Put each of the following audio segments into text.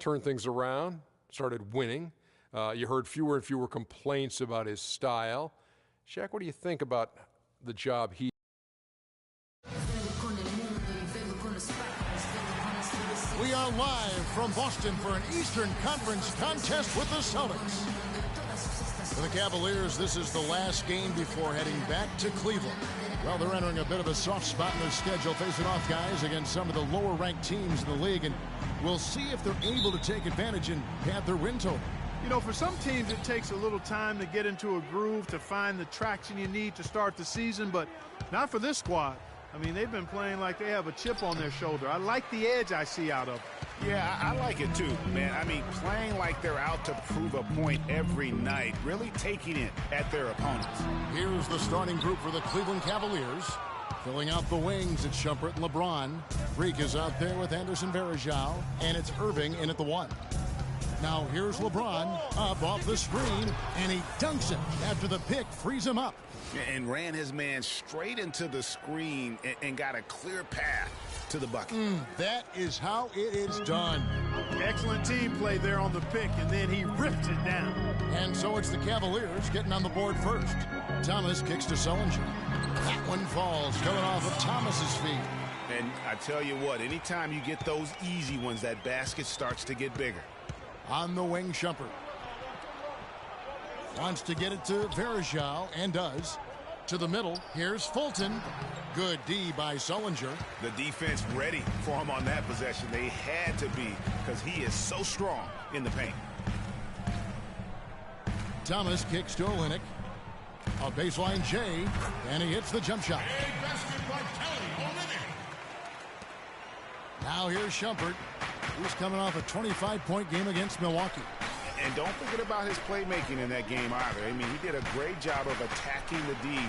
turned things around, started winning. You heard fewer and fewer complaints about his style. Shaq, what do you think about the job he... We are live from Boston for an Eastern Conference contest with the Celtics. For the Cavaliers, this is the last game before heading back to Cleveland. Well, they're entering a bit of a soft spot in their schedule, facing off guys against some of the lower-ranked teams in the league, and we'll see if they're able to take advantage and pad their win total. You know, for some teams, it takes a little time to get into a groove, to find the traction you need to start the season, but not for this squad. I mean, they've been playing like they have a chip on their shoulder. I like the edge I see out of them. Yeah, I like it too, man. I mean, playing like they're out to prove a point every night, really taking it at their opponents. Here's the starting group for the Cleveland Cavaliers. Filling out the wings, it's Shumpert and LeBron. Freak is out there with Anderson Varejao, and it's Irving in at the 1. Now here's LeBron up off the screen, and he dunks it after the pick frees him up. And ran his man straight into the screen and got a clear path to the bucket. That is how it is done. Excellent team play there on the pick, and then he ripped it down. And so it's the Cavaliers getting on the board first. Thomas kicks to Sullinger. That one falls, coming off of Thomas's feet. And I tell you what, anytime you get those easy ones, that basket starts to get bigger. On the wing, Shumpert wants to get it to Varejao, and does. To the middle, here's Fulton. Good D by Sullinger. The defense ready for him on that possession. They had to be, because he is so strong in the paint. Thomas kicks to Olynyk. A baseline J, and he hits the jump shot. Now here's Shumpert, who's coming off a 25-point game against Milwaukee. And don't forget about his playmaking in that game either. I mean, he did a great job of attacking the D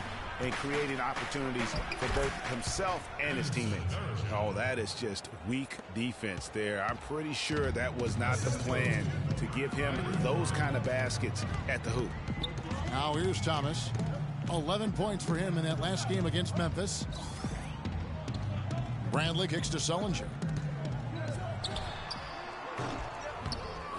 and creating opportunities for both himself and his teammates. Oh, that is just weak defense there. I'm pretty sure that was not the plan, to give him those kind of baskets at the hoop. Now here's Thomas. 11 points for him in that last game against Memphis. Bradley kicks to Sullinger.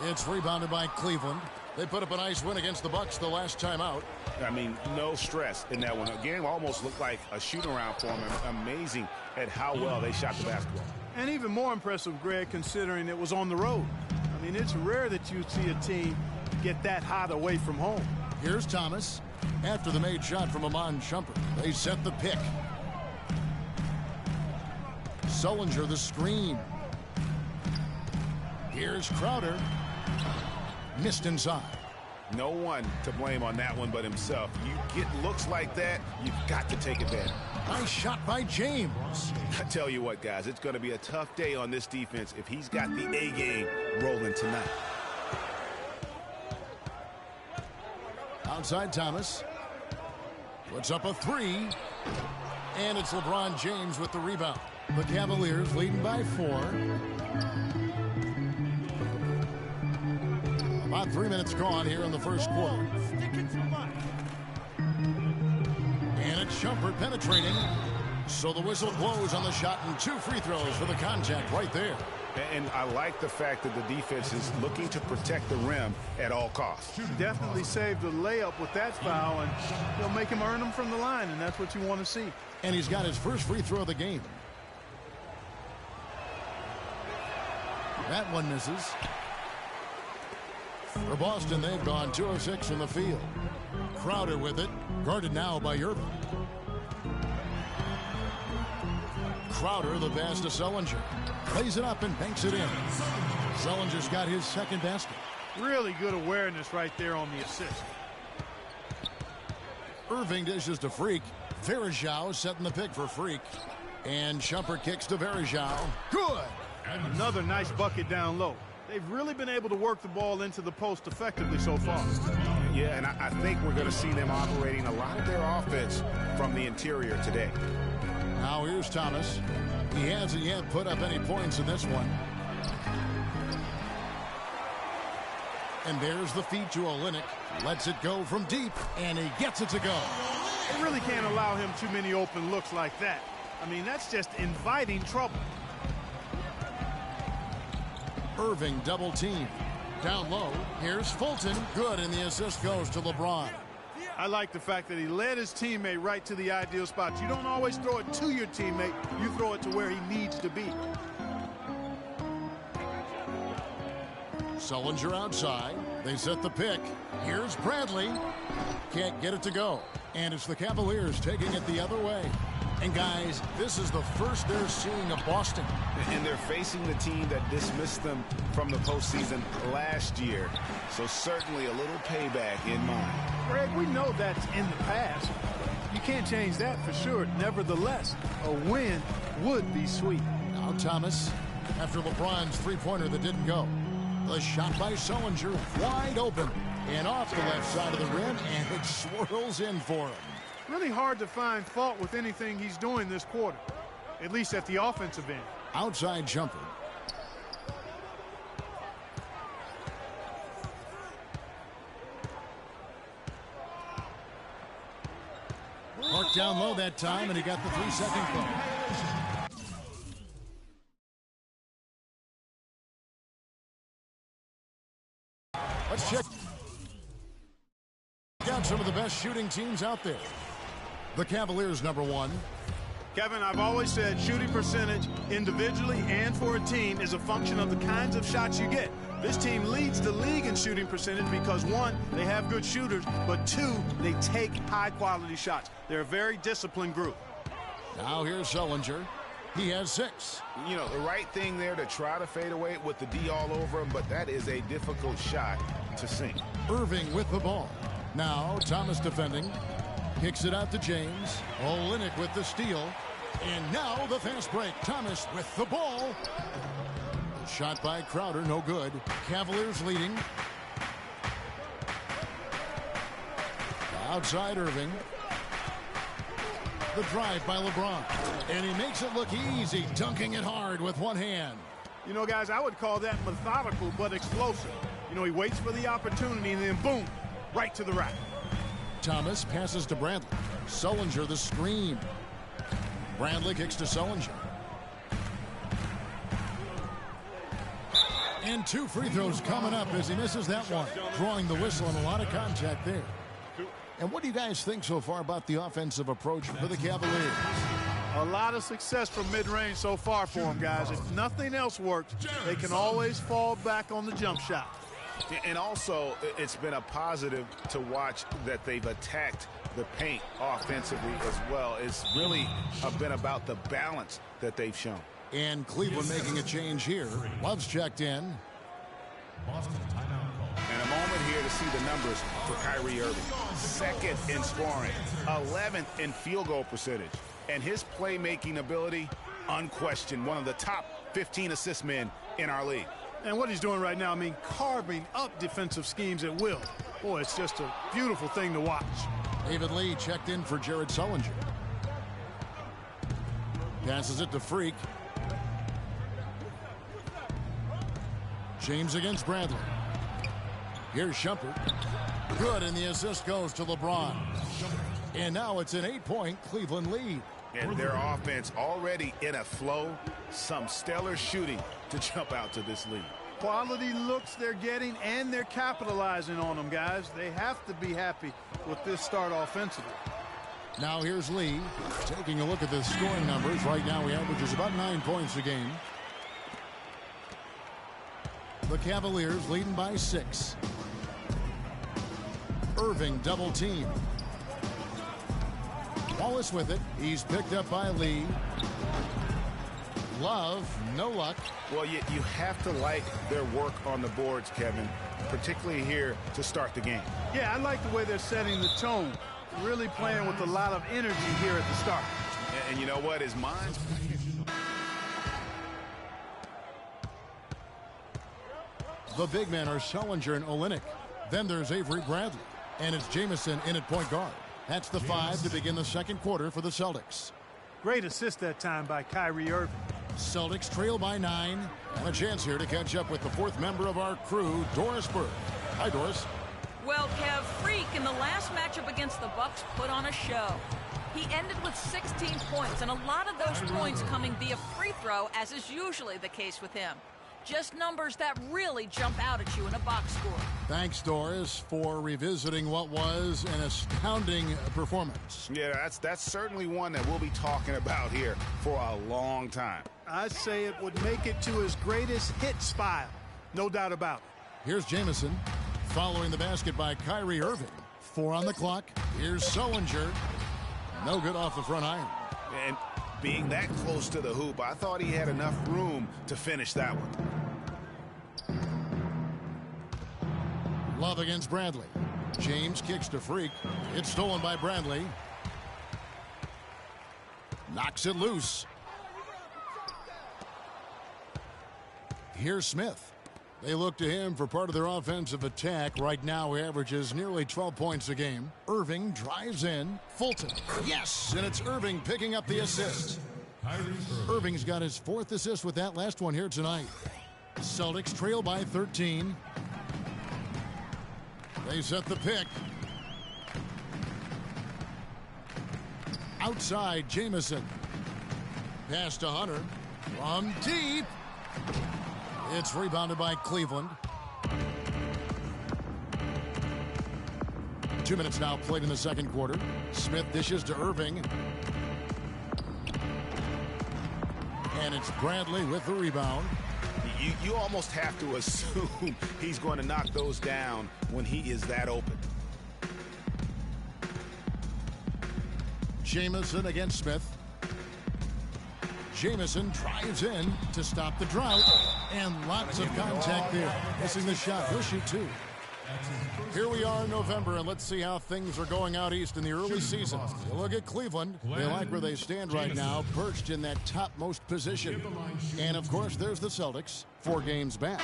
It's rebounded by Cleveland. They put up a nice win against the Bucks the last time out. I mean, no stress in that one. Again, almost looked like a shoot-around for them. Amazing at how well they shot the basketball. And even more impressive, Greg, considering it was on the road. I mean, it's rare that you see a team get that hot away from home. Here's Thomas. After the made shot from Iman Shumpert, they set the pick. Sullinger the screen. Here's Crowder. Missed inside. No one to blame on that one but himself. You get looks like that, you've got to take advantage. Nice shot by James. I tell you what, guys, it's going to be a tough day on this defense if he's got the A game rolling tonight. Outside Thomas. Puts up a 3. And it's LeBron James with the rebound. The Cavaliers leading by 4. About 3 minutes gone here in the first quarter. And it's Shumpert penetrating. So the whistle blows on the shot, and 2 free throws for the contact right there. And I like the fact that the defense is looking to protect the rim at all costs. Definitely saved the layup with that foul, and he'll make him earn them from the line, and that's what you want to see. And he's got his first free throw of the game. That one misses. For Boston, they've gone 2 of 6 from the field. Crowder with it, guarded now by Irving. Crowder, the pass to Sullinger. Plays it up and banks it in. Sullinger's got his second basket. Really good awareness right there on the assist. Irving dishes to Freak. Varejao setting the pick for Freak. And Shumpert kicks to Varejao. Good! And another nice bucket down low. They've really been able to work the ball into the post effectively so far. Yeah, and I think we're going to see them operating a lot of their offense from the interior today. Now here's Thomas. He hasn't yet put up any points in this one. And there's the feed to Olynyk. Lets it go from deep, and he gets it to go. They really can't allow him too many open looks like that. I mean, that's just inviting trouble. Irving double team. Down low, here's Fulton. Good, and the assist goes to LeBron. I like the fact that he led his teammate right to the ideal spot. You don't always throw it to your teammate. You throw it to where he needs to be. Sullinger outside. They set the pick. Here's Bradley. Can't get it to go. And it's the Cavaliers taking it the other way. And guys, this is the first they're seeing of Boston. And they're facing the team that dismissed them from the postseason last year. So certainly a little payback in mind. Greg, we know that's in the past. You can't change that for sure. Nevertheless, a win would be sweet. Now Thomas, after LeBron's three-pointer that didn't go. The shot by Sullinger, wide open. And off the left side of the rim, and it swirls in for him. Really hard to find fault with anything he's doing this quarter, at least at the offensive end. Outside jumper. Marked down low that time, and he got the 3-second call. Let's check out some of the best shooting teams out there. The Cavaliers, number 1. Kevin, I've always said shooting percentage individually and for a team is a function of the kinds of shots you get. This team leads the league in shooting percentage because, 1, they have good shooters, but 2, they take high-quality shots. They're a very disciplined group. Now here's Sullinger. He has 6. You know, the right thing there to try to fade away with the D all over him, but that is a difficult shot to sink. Irving with the ball. Now Thomas defending. Kicks it out to James. Olynyk with the steal. And now the fast break. Thomas with the ball. Shot by Crowder, no good. Cavaliers leading. Outside Irving. The drive by LeBron. And he makes it look easy, dunking it hard with one hand. You know, guys, I would call that methodical but explosive. You know, he waits for the opportunity and then boom, right to the rack. Thomas passes to Bradley. Sullinger the screen. Bradley kicks to Sullinger. And 2 free throws coming up as he misses that one. Drawing the whistle and a lot of contact there. And what do you guys think so far about the offensive approach for the Cavaliers? A lot of success from mid-range so far for them, guys. If nothing else works, they can always fall back on the jump shot. And also, it's been a positive to watch that they've attacked the paint offensively as well. It's really been about the balance that they've shown. And Cleveland making a change here. Love's checked in. And a moment here to see the numbers for Kyrie Irving. 2nd in scoring, 11th in field goal percentage. And his playmaking ability, unquestioned, one of the top 15 assist men in our league. And what he's doing right now, I mean, carving up defensive schemes at will. Boy, it's just a beautiful thing to watch. David Lee checked in for Jared Sullinger. Passes it to Freak. James against Bradley. Here's Shumpert. Good, and the assist goes to LeBron. And now it's an 8-point Cleveland lead. And their offense already in a flow. Some stellar shooting to jump out to this lead. Quality looks they're getting, and they're capitalizing on them, guys. They have to be happy with this start offensively. Now here's Lee taking a look at the scoring numbers. Right now he averages about 9 points a game. The Cavaliers leading by 6. Irving double team. Wallace with it. He's picked up by Lee. Love, no luck. Well, you have to like their work on the boards, Kevin, particularly here to start the game. Yeah, I like the way they're setting the tone. Really playing with a lot of energy here at the start. And you know what? His mind's... The big men are Sullinger and Olynyk. Then there's Avery Bradley. And it's Jamison in at point guard. That's the 5 to begin the second quarter for the Celtics. Great assist that time by Kyrie Irving. Celtics trail by 9. And a chance here to catch up with the 4th member of our crew, Doris Burke. Hi, Doris. Well, Kev, Freak in the last matchup against the Bucks put on a show. He ended with 16 points, and a lot of those points coming via free throw, as is usually the case with him. Just numbers that really jump out at you in a box score. Thanks, Doris, for revisiting what was an astounding performance. Yeah, that's certainly one that we'll be talking about here for a long time. I'd say it would make it to his greatest hits file. No doubt about it. Here's Jamison following the basket by Kyrie Irving. 4 on the clock. Here's Sullinger. No good off the front iron. And being that close to the hoop, I thought he had enough room to finish that one. Love against Bradley. James kicks to Freak. It's stolen by Bradley. Knocks it loose. Here's Smith. They look to him for part of their offensive attack. Right now, he averages nearly 12 points a game. Irving drives in. Fulton. Yes, and it's Irving picking up the assist. Irving's got his 4th assist with that last one here tonight. Celtics trail by 13. They set the pick. Outside, Jamison. Pass to Hunter. From deep. It's rebounded by Cleveland. 2 minutes now played in the second quarter. Smith dishes to Irving. And it's Bradley with the rebound. You almost have to assume he's going to knock those down when he is that open. Jamison against Smith. Jamison drives in to stop the drought. And lots of contact there. Missing the shot. He'll shoot 2. Here we are in November, and let's see how things are going out east in the early season. You look at Cleveland. They like where they stand right now, perched in that topmost position. And, of course, there's the Celtics, 4 games back.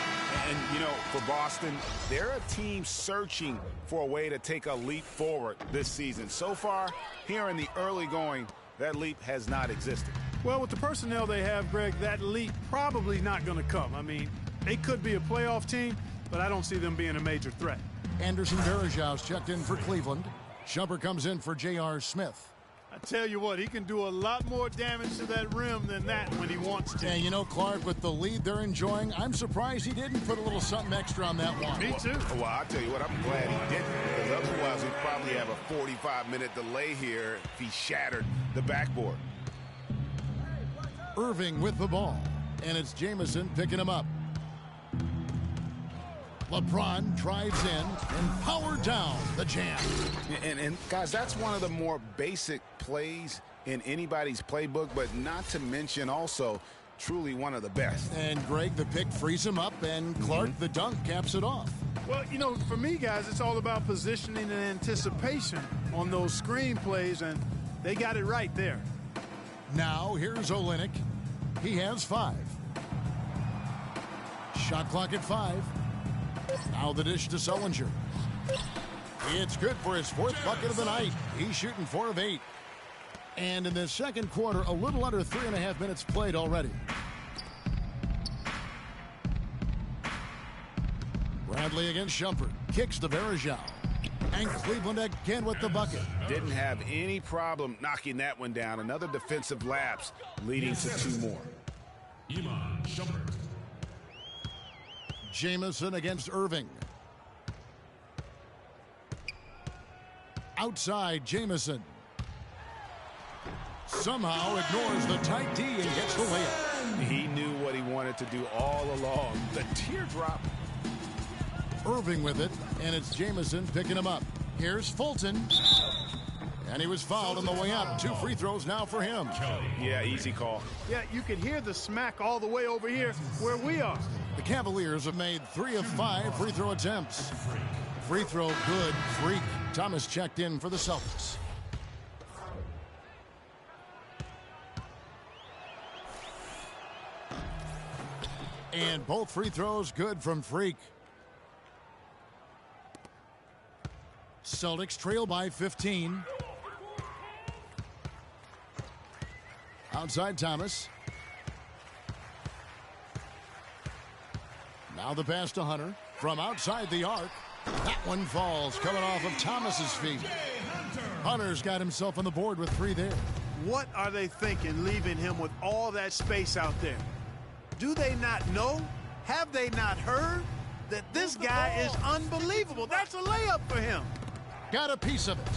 And, you know, for Boston, they're a team searching for a way to take a leap forward this season. So far, here in the early going, that leap has not existed. Well, with the personnel they have, Greg, that leap probably not going to come. I mean, they could be a playoff team, but I don't see them being a major threat. Anderson Varejão's checked in for Cleveland. Shumpert comes in for J.R. Smith. I tell you what, he can do a lot more damage to that rim than that when he wants to. And you know, Clark, with the lead they're enjoying, I'm surprised he didn't put a little something extra on that one. Me too. Well, I'll tell you what, I'm glad he didn't, because otherwise we'd probably have a 45-minute delay here if he shattered the backboard. Irving with the ball, and it's Jamison picking him up. LeBron drives in and power down the jam. And guys, that's one of the more basic plays in anybody's playbook, but not to mention also truly one of the best. And Greg, the pick frees him up, and Clark, the dunk, caps it off. Well, you know, for me, guys, it's all about positioning and anticipation on those screen plays, and they got it right there. Now, here's Olynyk. He has 5. Shot clock at 5. Now the dish to Sullinger. It's good for his 4th bucket of the night. He's shooting 4 of 8. And in the second quarter, a little under 3.5 minutes played already. Bradley against Shumpert. Kicks to Varejão. And Cleveland again with the bucket. Didn't have any problem knocking that one down. Another defensive lapse leading to 2 more. Iman Shumpert. Jamison against Irving. Outside, Jamison. Somehow ignores the tight D and gets the layup. He knew what he wanted to do all along. The teardrop. Irving with it, and it's Jamison picking him up. Here's Fulton. And he was fouled on the way up. 2 free throws now for him. Yeah, easy call. Yeah, you can hear the smack all the way over here where we are. The Cavaliers have made 3 of 5 free throw attempts. Free throw good. Freak. Thomas checked in for the Celtics. And both free throws good from Freak. Celtics trail by 15. Outside Thomas. Now the pass to Hunter from outside the arc. That one falls, coming off of Thomas's feet. Hunter's got himself on the board with 3 there. What are they thinking, leaving him with all that space out there? Do they not know Have they not heard that this guy is unbelievable? That's a layup for him. Got a piece of it.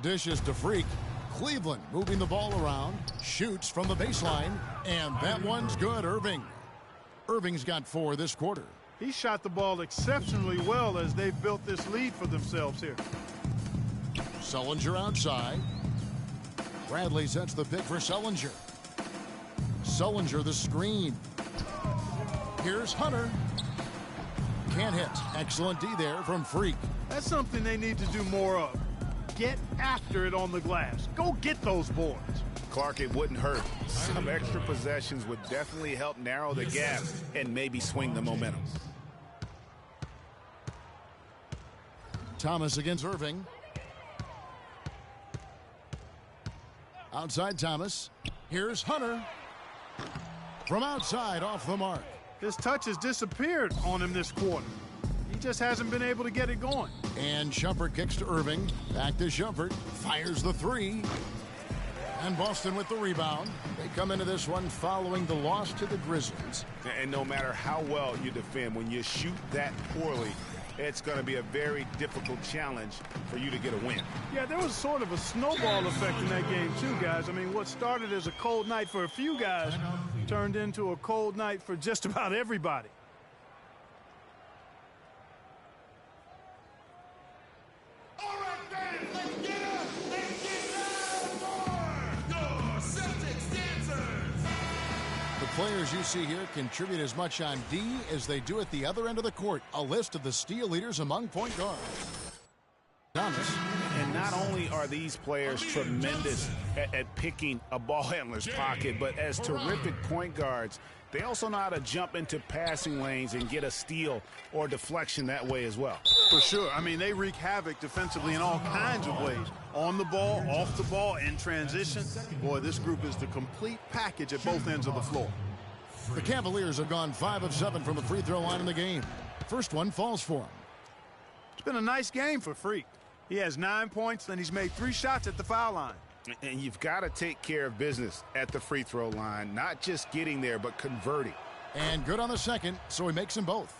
Dishes to Freak. Cleveland moving the ball around. Shoots from the baseline. And that one's good, Irving. Irving's got 4 this quarter. He shot the ball exceptionally well as they've built this lead for themselves here. Sullinger outside. Bradley sets the pick for Sullinger. Sullinger the screen. Here's Hunter. Can't hit. Excellent D there from Freak. That's something they need to do more of. Get after it on the glass. Go get those boards. Clark, it wouldn't hurt. Some extra possessions would definitely help narrow the gap and maybe swing the momentum. Thomas against Irving. Outside Thomas. Here's Hunter. From outside, off the mark. His touch has disappeared on him this quarter. He just hasn't been able to get it going. And Shumpert kicks to Irving. Back to Shumpert. Fires the 3. And Boston with the rebound. They come into this one following the loss to the Grizzlies. And no matter how well you defend, when you shoot that poorly, it's going to be a very difficult challenge for you to get a win. Yeah, there was sort of a snowball effect in that game too, guys. I mean, what started as a cold night for a few guys turned into a cold night for just about everybody. All right, fans, let's get up! Let's get loud for your Celtics dancers! The players you see here contribute as much on D as they do at the other end of the court. A list of the steal leaders among point guards. Thomas. And not only are these players tremendous at picking a ball handler's pocket, but as terrific point guards, they also know how to jump into passing lanes and get a steal or deflection that way as well. For sure. I mean, they wreak havoc defensively in all kinds of ways. On the ball, off the ball, in transition. Boy, this group is the complete package at both ends of the floor. The Cavaliers have gone 5 of 7 from the free throw line in the game. First one falls for him. It's been a nice game for Freak. He has 9 points, then he's made 3 shots at the foul line. And you've got to take care of business at the free throw line, not just getting there, but converting. And good on the second, so he makes them both.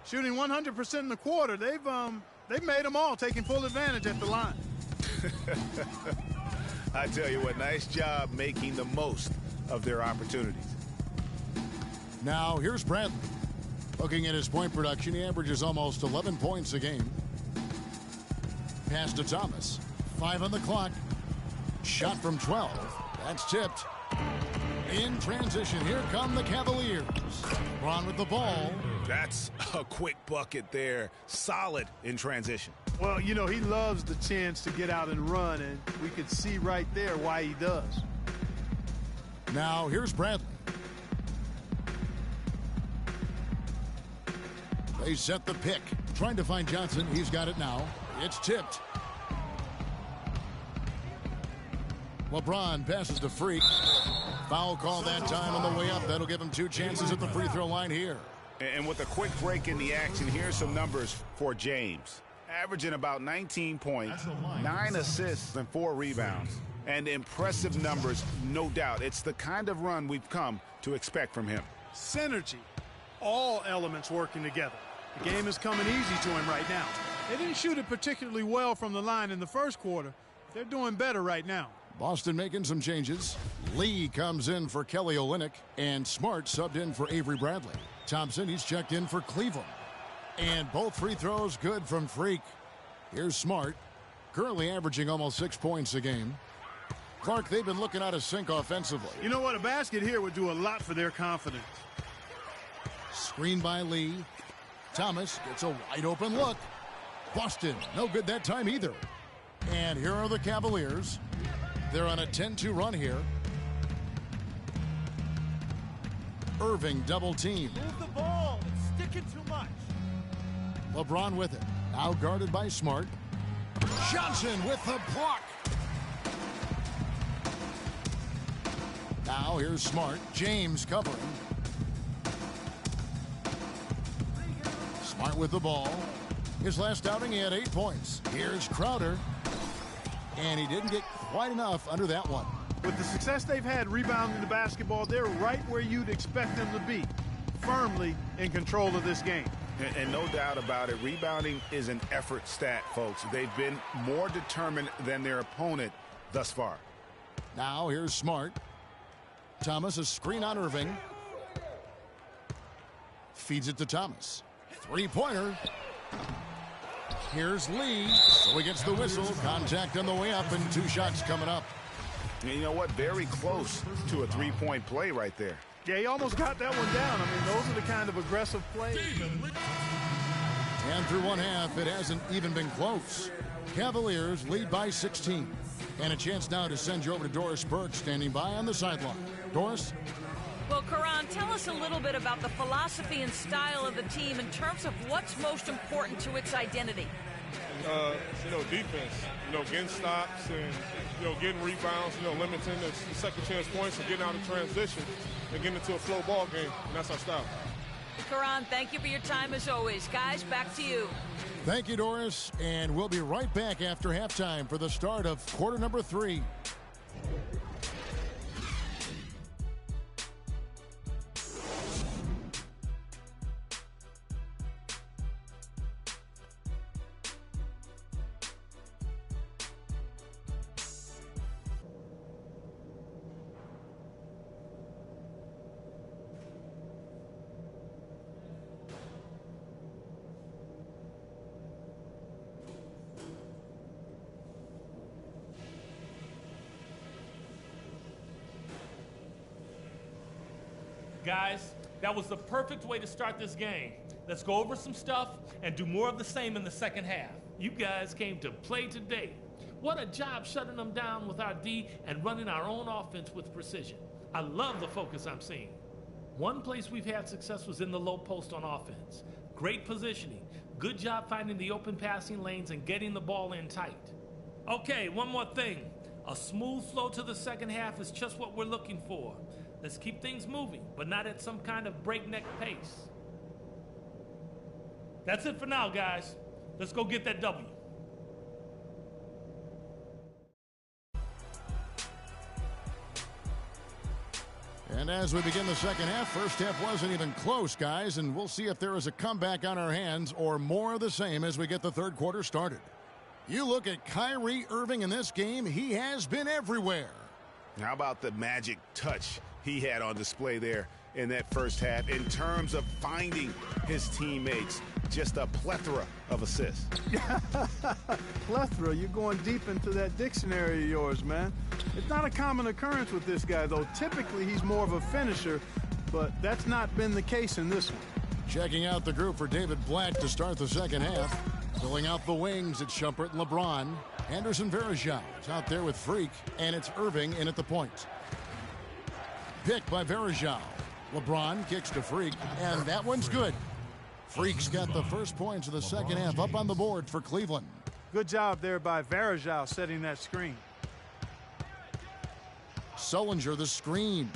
Shooting 100% in the quarter, they've made them all, taking full advantage at the line. I tell you what, nice job making the most of their opportunities. Now here's Bradley. Looking at his point production, he averages almost 11 points a game. Pass to Thomas. 5 on the clock. Shot from 12. That's tipped. In transition, here come the Cavaliers. Ron with the ball. That's a quick bucket there. Solid in transition. Well, you know, he loves the chance to get out and run, and we could see right there why he does. Now here's Bradley. They set the pick. Trying to find Johnson. He's got it now. It's tipped. LeBron passes to Freak. Foul call that time on the way up. That'll give him 2 chances at the free throw line here. And with a quick break in the action, here's some numbers for James. Averaging about 19 points, 9 assists, and 4 rebounds. And impressive numbers, no doubt. It's the kind of run we've come to expect from him. Synergy. All elements working together. The game is coming easy to him right now. They didn't shoot it particularly well from the line in the first quarter. They're doing better right now. Boston making some changes. Lee comes in for Kelly Olynyk, and Smart subbed in for Avery Bradley. Thompson, he's checked in for Cleveland. And both free throws good from Freak. Here's Smart, currently averaging almost 6 points a game. Clark, they've been looking out of sync offensively. You know what? A basket here would do a lot for their confidence. Screen by Lee. Thomas gets a wide open look. Boston, no good that time either. And here are the Cavaliers. They're on a 10-2 run here. Irving double team. Move the ball. It's sticking too much. LeBron with it. Now guarded by Smart. Johnson with the block. Now here's Smart. James covering. Smart with the ball. His last outing, he had 8 points. Here's Crowder. And he didn't get quite enough under that one. With the success they've had rebounding the basketball, they're right where you'd expect them to be. firmly in control of this game. And no doubt about it, rebounding is an effort stat, folks. They've been more determined than their opponent thus far. Now here's Smart. Thomas, a screen on Irving. Feeds it to Thomas. Three-pointer. Here's Lee. So he gets the whistle. Contact on the way up and 2 shots coming up. And you know what? Very close to a three-point play right there. Yeah, he almost got that one down. I mean, those are the kind of aggressive plays. And through one half, it hasn't even been close. Cavaliers lead by 16. And a chance now to send you over to Doris Burke, standing by on the sideline. Doris? Well, Karan, tell us a little bit about the philosophy and style of the team in terms of what's most important to its identity. Defense, getting stops and, getting rebounds, limiting the second chance points and getting out of transition and getting into a flow ball game, and that's our style. Karan, thank you for your time as always. Guys, back to you. Thank you, Doris. And we'll be right back after halftime for the start of quarter number 3. Guys, that was the perfect way to start this game. Let's go over some stuff and do more of the same in the second half. You guys came to play today. What a job shutting them down with our D and running our own offense with precision. I love the focus I'm seeing. One place we've had success was in the low post on offense. Great positioning. Good job finding the open passing lanes and getting the ball in tight. Okay, one more thing. A smooth flow to the second half is just what we're looking for. Let's keep things moving, but not at some kind of breakneck pace. That's it for now, guys. Let's go get that W. And as we begin the second half, first half wasn't even close, guys, and we'll see if there is a comeback on our hands or more of the same as we get the third quarter started. You look at Kyrie Irving in this game, he has been everywhere. How about the magic touch he had on display there in that first half in terms of finding his teammates? Just a plethora of assists. Plethora, you're going deep into that dictionary of yours, man. It's not a common occurrence with this guy, though. Typically, he's more of a finisher, but that's not been the case in this one. Checking out the group for David Blatt to start the second half. Filling out the wings, it's Shumpert and LeBron. Anderson Varejao is out there with Freak, and it's Irving in at the point. Pick by Varejao. LeBron kicks to Freak, and that one's good. Freak's got the first points of the second half up on the board for Cleveland. Good job there by Varejao setting that screen. Sullinger the screen.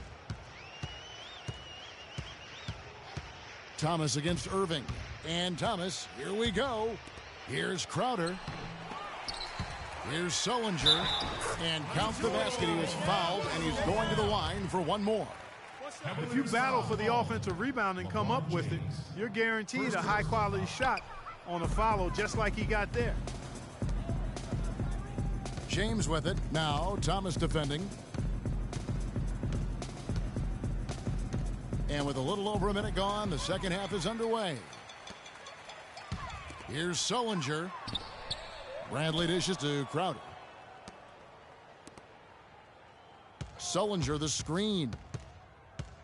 Thomas against Irving. And Thomas, here we go. Here's Crowder. Here's Sullinger. And count the basket. He was fouled, and he's going to the line for one more. If you battle for the offensive rebound and come up with it, you're guaranteed a high-quality shot on a follow just like he got there. James with it. Now Thomas defending. And with a little over a minute gone, the second half is underway. Here's Sullinger. Bradley dishes to Crowder. Sullinger the screen.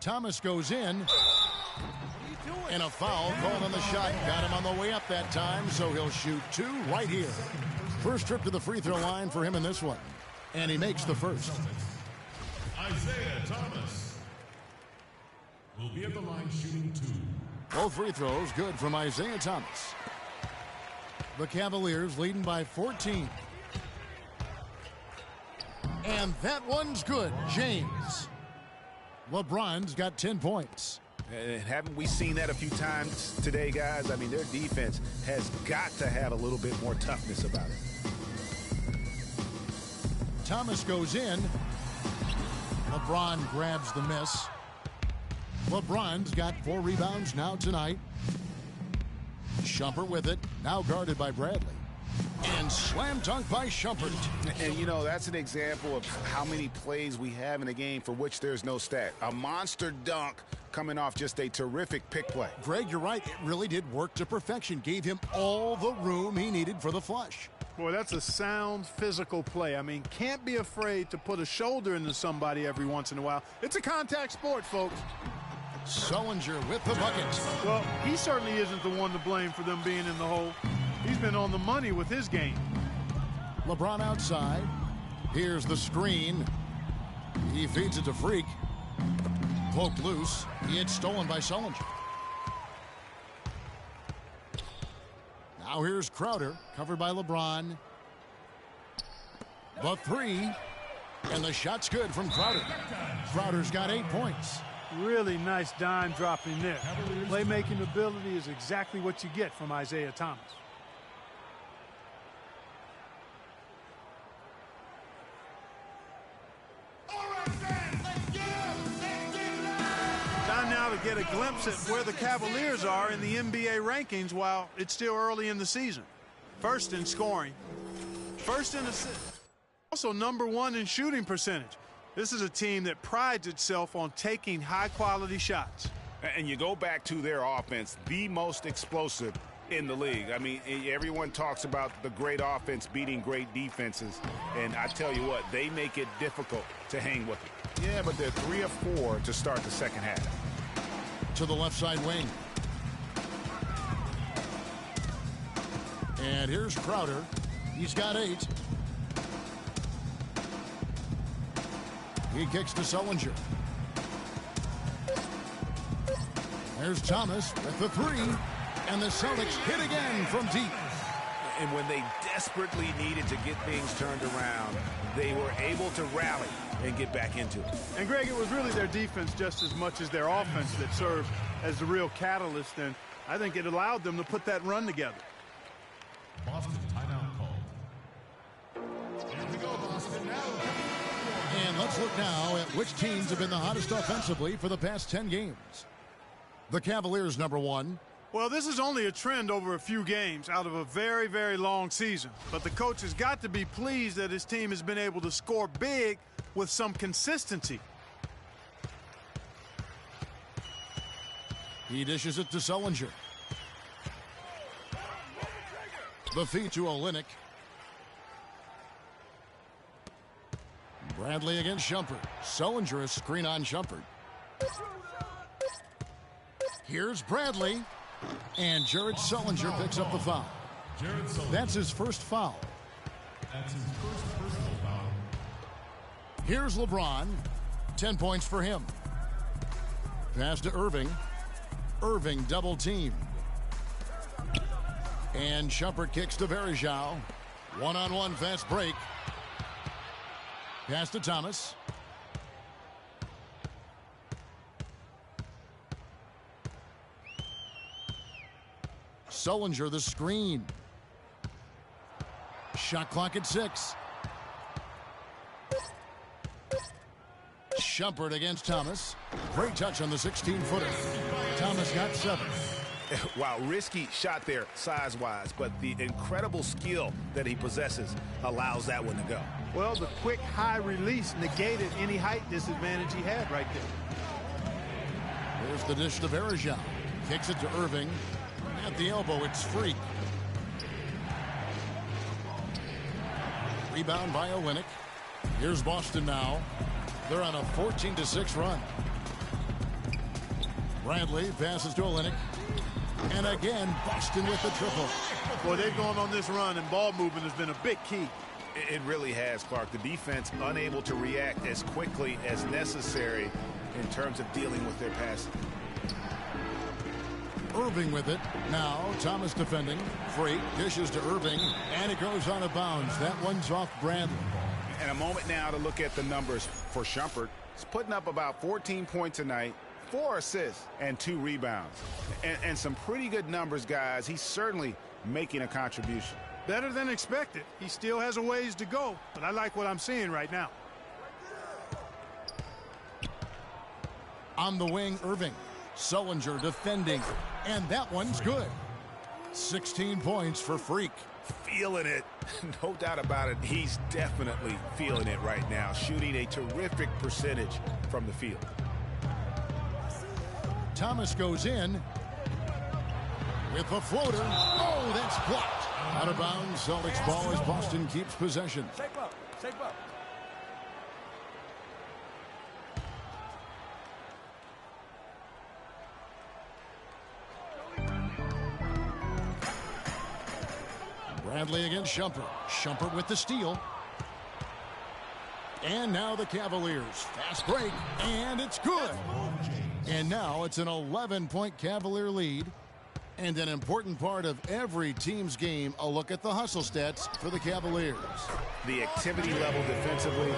Thomas goes in. And a foul called on the shot. Got him on the way up that time, so he'll shoot 2 right here. First trip to the free throw line for him in this one. And he makes the first. Isaiah Thomas will be at the line shooting 2. Both free throws good from Isaiah Thomas. The Cavaliers leading by 14. And that one's good. James. LeBron's got 10 points. And haven't we seen that a few times today, guys? I mean, their defense has got to have a little bit more toughness about it. Thomas goes in. LeBron grabs the miss. LeBron's got 4 rebounds now tonight. Shumpert with it, now guarded by Bradley. And slam dunk by Shumpert. And, you know, that's an example of how many plays we have in a game for which there's no stat. A monster dunk coming off just a terrific pick play. Greg, you're right. It really did work to perfection. Gave him all the room he needed for the flush. Boy, that's a sound physical play. I mean, can't be afraid to put a shoulder into somebody every once in a while. It's a contact sport, folks. Sullinger with the bucket. Well, he certainly isn't the one to blame for them being in the hole. He's been on the money with his game. LeBron outside. Here's the screen. He feeds it to Freak. Poked loose. It's stolen by Sullinger. Now here's Crowder, covered by LeBron. The 3. And the shot's good from Crowder. Crowder's got 8 points. Really nice dime dropping there. Playmaking ability is exactly what you get from Isaiah Thomas. Time now to get a glimpse at where the Cavaliers are in the NBA rankings while it's still early in the season. First in scoring, first in assists, also #1 in shooting percentage. This is a team that prides itself on taking high-quality shots. And you go back to their offense, the most explosive in the league. I mean, everyone talks about the great offense beating great defenses, and I tell you what, they make it difficult to hang with them. Yeah, but they're 3 of 4 to start the second half. To the left side wing. And here's Crowder. He's got 8. He kicks to Sullinger. There's Thomas with the 3. And the Celtics hit again from deep. And when they desperately needed to get things turned around, they were able to rally and get back into it. And, Greg, it was really their defense just as much as their offense that served as the real catalyst, and I think it allowed them to put that run together. Boston timeout call. Here we go, Boston now. And let's look now at which teams have been the hottest offensively for the past 10 games. The Cavaliers, #1. Well, this is only a trend over a few games out of a very, very long season. But the coach has got to be pleased that his team has been able to score big with some consistency. He dishes it to Sullinger. The feed to Olynyk. Bradley against Shumpert. Sullinger, a screen on Shumpert. Here's Bradley. And Jared Sullinger picks up the foul. That's his first foul. That's his first personal foul. Here's LeBron. 10 points for him. Pass to Irving. Irving double team. And Shumpert kicks to Varejao. One-on-one fast break. Pass to Thomas. Sullinger the screen. Shot clock at 6. Shumpert against Thomas. Great touch on the 16-footer. Thomas got 7. Wow, risky shot there size-wise, but the incredible skill that he possesses allows that one to go. Well, the quick high release negated any height disadvantage he had right there. There's the dish to Varejao. Kicks it to Irving. At the elbow, it's Freak. Rebound by Olynyk. Here's Boston now. They're on a 14-6 run. Bradley passes to Olynyk. And again, Boston with the triple. Boy, they've gone on this run, and ball movement has been a big key. It really has, Clark. The defense unable to react as quickly as necessary in terms of dealing with their passing. Irving with it. Now Thomas defending. Freak dishes to Irving. And it goes out of bounds. That one's off Bradley. And a moment now to look at the numbers for Shumpert. He's putting up about 14 points tonight, 4 assists, and 2 rebounds. And some pretty good numbers, guys. He's certainly making a contribution. Better than expected. He still has a ways to go, but I like what I'm seeing right now. On the wing, Irving. Sullinger defending, and that one's good. 16 points for Freak. Feeling it. No doubt about it. He's definitely feeling it right now. Shooting a terrific percentage from the field. Thomas goes in with the floater. Oh, that's blocked. Out of bounds. Celtics ball as Boston keeps possession. Shape up. Shape up. Bradley against Shumpert. Shumpert with the steal. And now the Cavaliers. Fast break, and it's good. And now it's an 11-point Cavalier lead. And an important part of every team's game, a look at the hustle stats for the Cavaliers. The activity level defensively,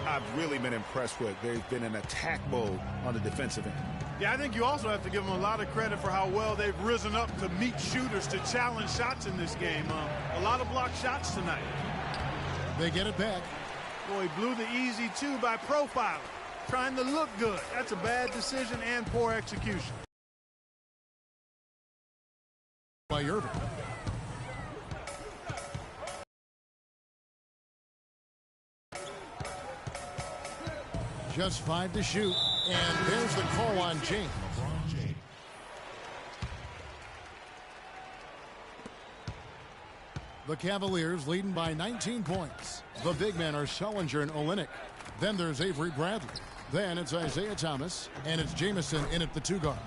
I've really been impressed with. They've been in attack mode on the defensive end. Yeah, I think you also have to give them a lot of credit for how well they've risen up to meet shooters to challenge shots in this game. A lot of blocked shots tonight. They get it back. Boy, he blew the easy two by profiling, trying to look good. That's a bad decision and poor execution. By Irving. Just 5 to shoot, and there's the call on James. The Cavaliers leading by 19 points. The big men are Sullinger and Olynyk. Then there's Avery Bradley. Then it's Isaiah Thomas, and it's Jamison in at the 2 guard.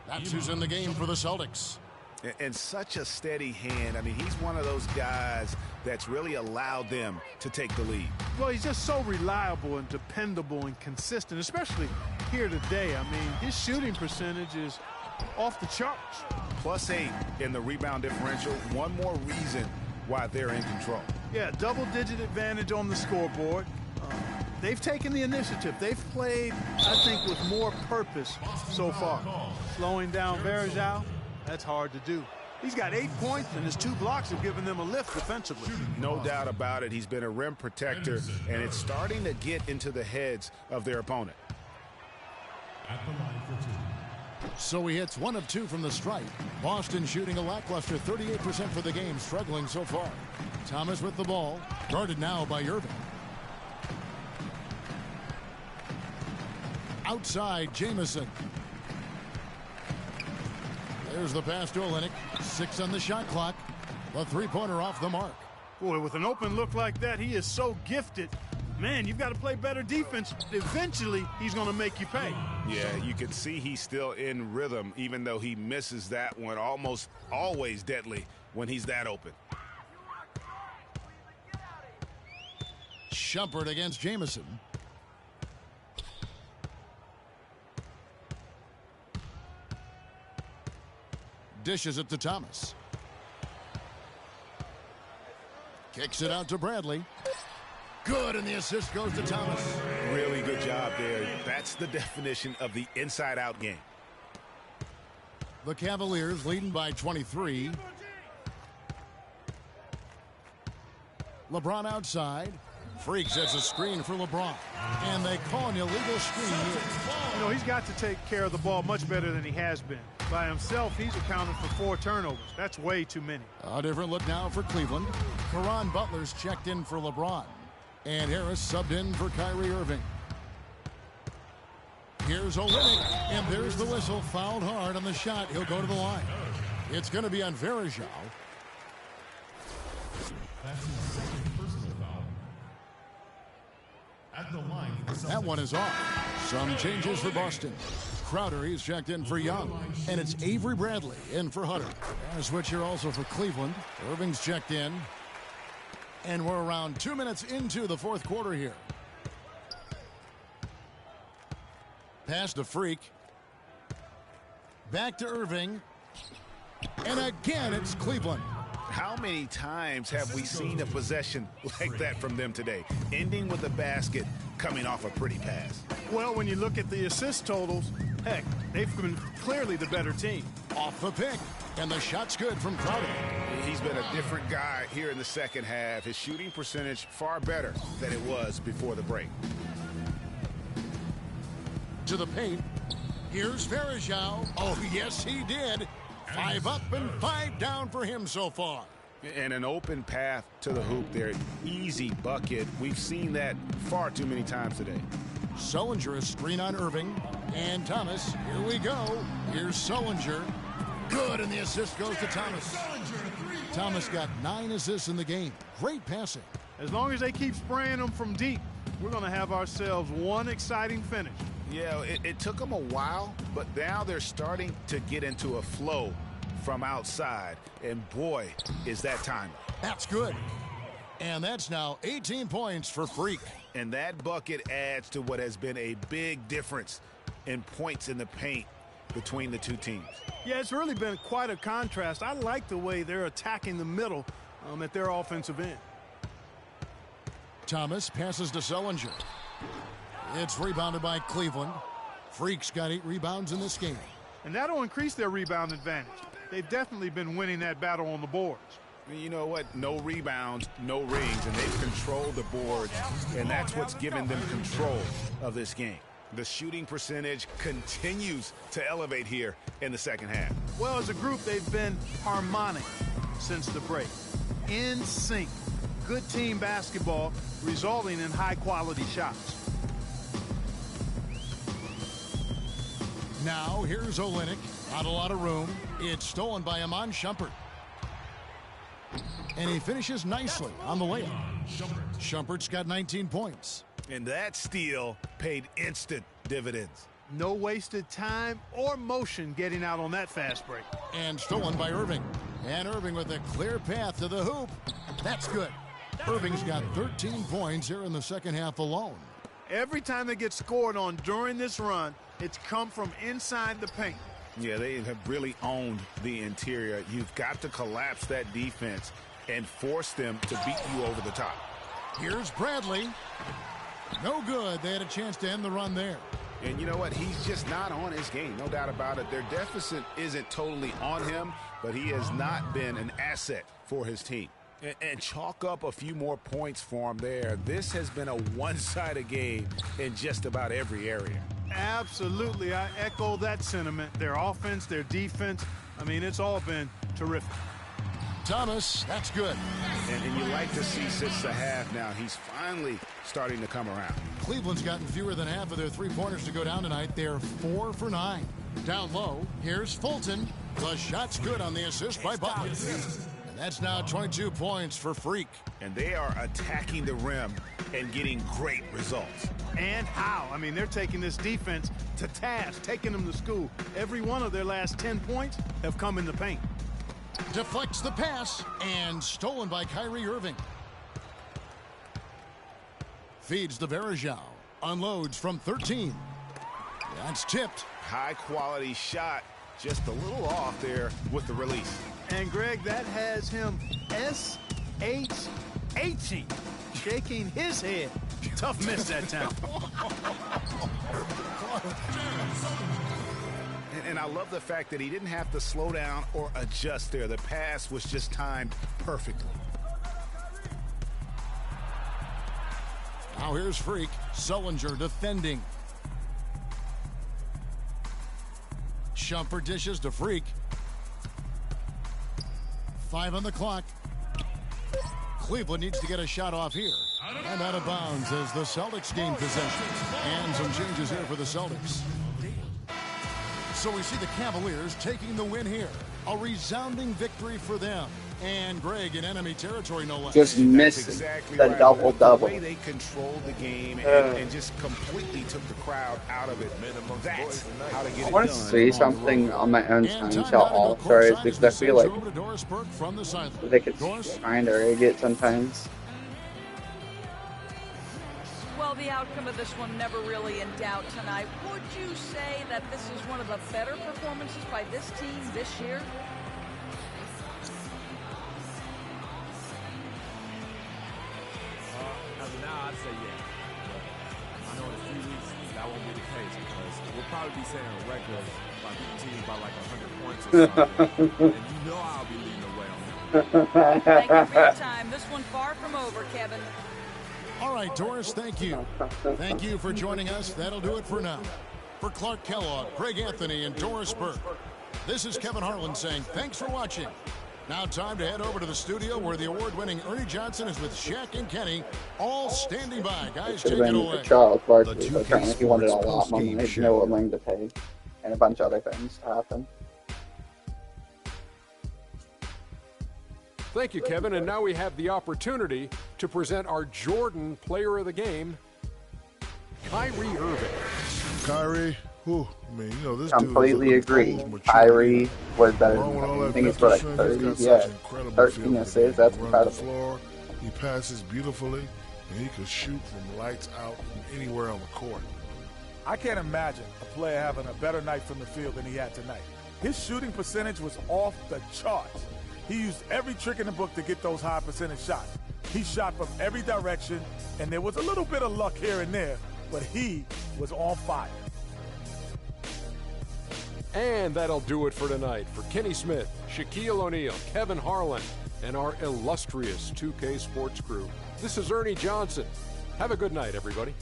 That's who's in the game for the Celtics. And such a steady hand. I mean, he's one of those guys that's really allowed them to take the lead. Well, he's just so reliable and dependable and consistent, especially here today. I mean, his shooting percentage is off the charts. +8 in the rebound differential. One more reason why they're in control. Yeah, double-digit advantage on the scoreboard. They've taken the initiative. They've played, I think, with more purpose so far. Slowing down Varejao, that's hard to do. He's got 8 points, and his 2 blocks have given them a lift defensively. No doubt about it. He's been a rim protector, and it's starting to get into the heads of their opponent. So he hits 1 of 2 from the stripe. Boston shooting a lackluster 38% for the game, struggling so far. Thomas with the ball, guarded now by Irving. Outside, Jamison. There's the pass to Olynyk. 6 on the shot clock. The 3-pointer off the mark. Boy, with an open look like that, he is so gifted. Man, you've got to play better defense. Eventually, he's going to make you pay. Yeah, you can see he's still in rhythm, even though he misses that one. Almost always deadly when he's that open. Shumpert against Jamison. Dishes it to Thomas. Kicks it out to Bradley. Good, and the assist goes to Thomas. Really good job there. That's the definition of the inside-out game. The Cavaliers leading by 23. LeBron outside. Freak sets a screen for LeBron. And they call an illegal screen here. You know, he's got to take care of the ball much better than he has been. By himself, he's accounted for 4 turnovers. That's way too many. A different look now for Cleveland. Caron Butler's checked in for LeBron. And Harris subbed in for Kyrie Irving. Here's Olynyk, and there's the whistle. Fouled hard on the shot. He'll go to the line. It's going to be on Varejao. That's his second personal foul. At the line, that one is off. Some changes for Boston. Crowder, he's checked in for Young. And it's Avery Bradley in for Hunter. And a switch here also for Cleveland. Irving's checked in. And we're around 2 minutes into the 4th quarter here. Pass to Freak. Back to Irving. And again, it's Cleveland. How many times have we seen a possession like that from them today? Ending with a basket, coming off a pretty pass. Well, when you look at the assist totals, heck, they've been clearly the better team. Off the pick. And the shot's good from Crowder. He's been a different guy here in the second half. His shooting percentage far better than it was before the break. To the paint. Here's Varejao. Oh, yes, he did. 5 up and 5 down for him so far. And an open path to the hoop there. Easy bucket. We've seen that far too many times today. Sullinger, a screen on Irving. And Thomas, here we go. Here's Sullinger. Good, and the assist goes to Thomas. Thomas got 9 assists in the game. Great passing. As long as they keep spraying them from deep, we're going to have ourselves one exciting finish. Yeah, it took them a while, but now they're starting to get into a flow from outside. And boy, is that time. That's good. And that's now 18 points for Freak. And that bucket adds to what has been a big difference in points in the paint between the two teams. Yeah, it's really been quite a contrast. I like the way they're attacking the middle at their offensive end. Thomas passes to Sullinger. It's rebounded by Cleveland. Freak's got 8 rebounds in this game. And that'll increase their rebound advantage. They've definitely been winning that battle on the boards. You know what? No rebounds, no rings, and they've controlled the boards, and that's what's given them control of this game. The shooting percentage continues to elevate here in the second half. Well, as a group, they've been harmonic since the break. In sync. Good team basketball resulting in high-quality shots. Now, here's Olynyk. Not a lot of room. It's stolen by Iman Shumpert. And he finishes nicely on the layup. Shumpert's got 19 points. And that steal paid instant dividends. No wasted time or motion getting out on that fast break. And stolen by Irving. And Irving with a clear path to the hoop. That's good. Irving's got 13 points here in the second half alone. Every time they get scored on during this run, it's come from inside the paint. Yeah, they have really owned the interior. You've got to collapse that defense and force them to beat you over the top. Here's Bradley. No good. They had a chance to end the run there. And you know what? He's just not on his game. No doubt about it. Their deficit isn't totally on him, but he has not been an asset for his team. And chalk up a few more points for him there. This has been a one-sided game in just about every area. Absolutely. I echo that sentiment. Their offense, their defense. I mean, it's all been terrific. Thomas, that's good. And you like to see since the half now. He's finally starting to come around. Cleveland's gotten fewer than half of their three-pointers to go down tonight. They're 4 for 9. Down low, here's Fulton. The shot's good on the assist by Butler. And that's now 22 points for Freak. And they are attacking the rim and getting great results. And how? I mean, they're taking this defense to task, taking them to school. Every one of their last 10 points have come in the paint. Deflects the pass and stolen by Kyrie Irving. Feeds to Varejao. Unloads from 13. That's tipped. High quality shot. Just a little off there with the release. And Greg, that has him S-H-H-ing, shaking his head. Tough miss that time. And I love the fact that he didn't have to slow down or adjust there. The pass was just timed perfectly. Now here's Freak. Sullinger defending. Shumpert dishes to Freak. 5 on the clock. Cleveland needs to get a shot off here. And out of bounds as the Celtics gain possession. And some changes here for the Celtics. So we see the Cavaliers taking the win here. A resounding victory for them. And Greg in enemy territory, no less. Just missed exactly the right. double-double. The way they controlled the game and just completely took the crowd out of it. That's how to get it done. I want to say something on my own time to all stars because I feel like they could kind of rig it sometimes. Well, the outcome of this one never really in doubt tonight. Would you say that this is one of the better performances by this team this year? As of now, I'd say yeah. But I know in a few weeks that won't be the case because we'll probably be setting a record by beating teams by like 100 points or something. And you know I'll be leading the way on that. Thank you for your time. This one far from over, Kevin. All right, Doris, thank you. Thank you for joining us. That'll do it for now. For Clark Kellogg, Greg Anthony, and Doris Burke, this is Kevin Harlan saying thanks for watching. Now time to head over to the studio where the award-winning Ernie Johnson is with Shaq and Kenny, all standing by. Guys, take it away. Charles Barkley, so apparently he wanted a lot more money. They didn't know what money to pay, and a bunch of other things to happen. Thank you, Kevin. And now we have the opportunity to present our Jordan Player of the Game, Kyrie Irving. Kyrie, this completely agree. Kyrie was better than him. I think he's for like 30. Yeah, 13 assists. That's incredible. Floor. He passes beautifully, and he could shoot from lights out from anywhere on the court. I can't imagine a player having a better night from the field than he had tonight. His shooting percentage was off the charts. He used every trick in the book to get those high percentage shots. He shot from every direction, and there was a little bit of luck here and there, but he was on fire. And that'll do it for tonight. For Kenny Smith, Shaquille O'Neal, Kevin Harlan, and our illustrious 2K Sports crew, this is Ernie Johnson. Have a good night, everybody.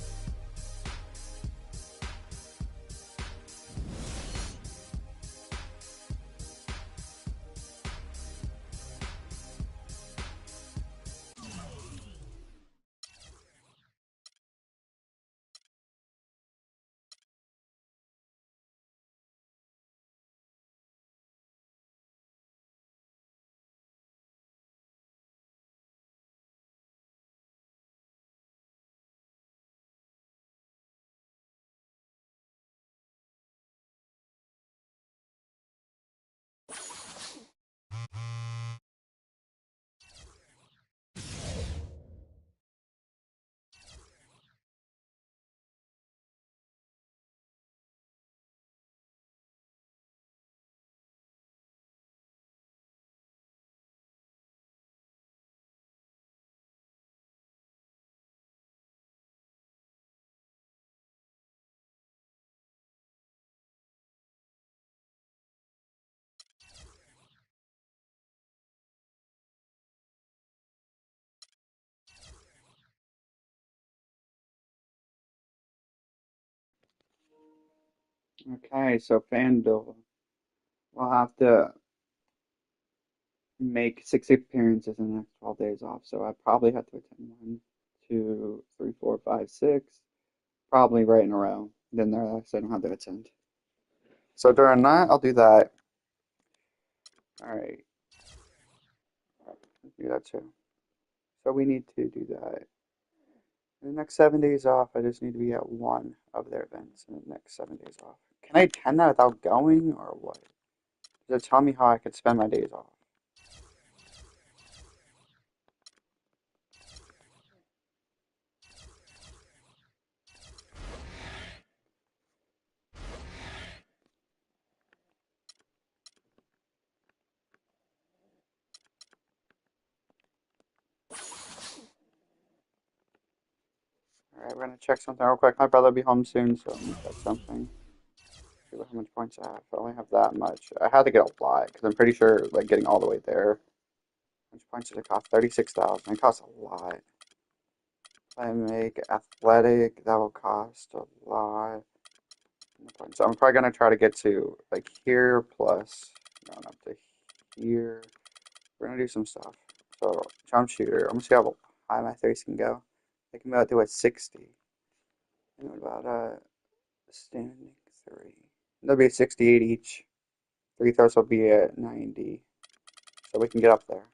Okay, so FanDuel will have to make 6 appearances in the next 12 days off. So I probably have to attend 1, 2, 3, 4, 5, 6, probably right in a row. Then the rest I don't have to attend. So during that, I'll do that. All right. Let's do that too. So we need to do that. In the next 7 days off, I just need to be at one of their events in the next 7 days off. Can I attend that without going, or what? Does it tell me how I could spend my days off? Alright, we're gonna check something real quick. My brother will be home soon, so I'm gonna check something. See how much points I have. I only have that much. I had to get a lot, because I'm pretty sure, like, getting all the way there. How much points does it cost? 36,000. It costs a lot. If I make athletic, that will cost a lot. So I'm probably gonna try to get to, like, here plus going up to here. We're gonna do some stuff. So, jump shooter. I'm gonna see how high my threes can go. I can about do a 60. And what about standing 3? There'll be a 68 each. Free throws will be at 90. So we can get up there.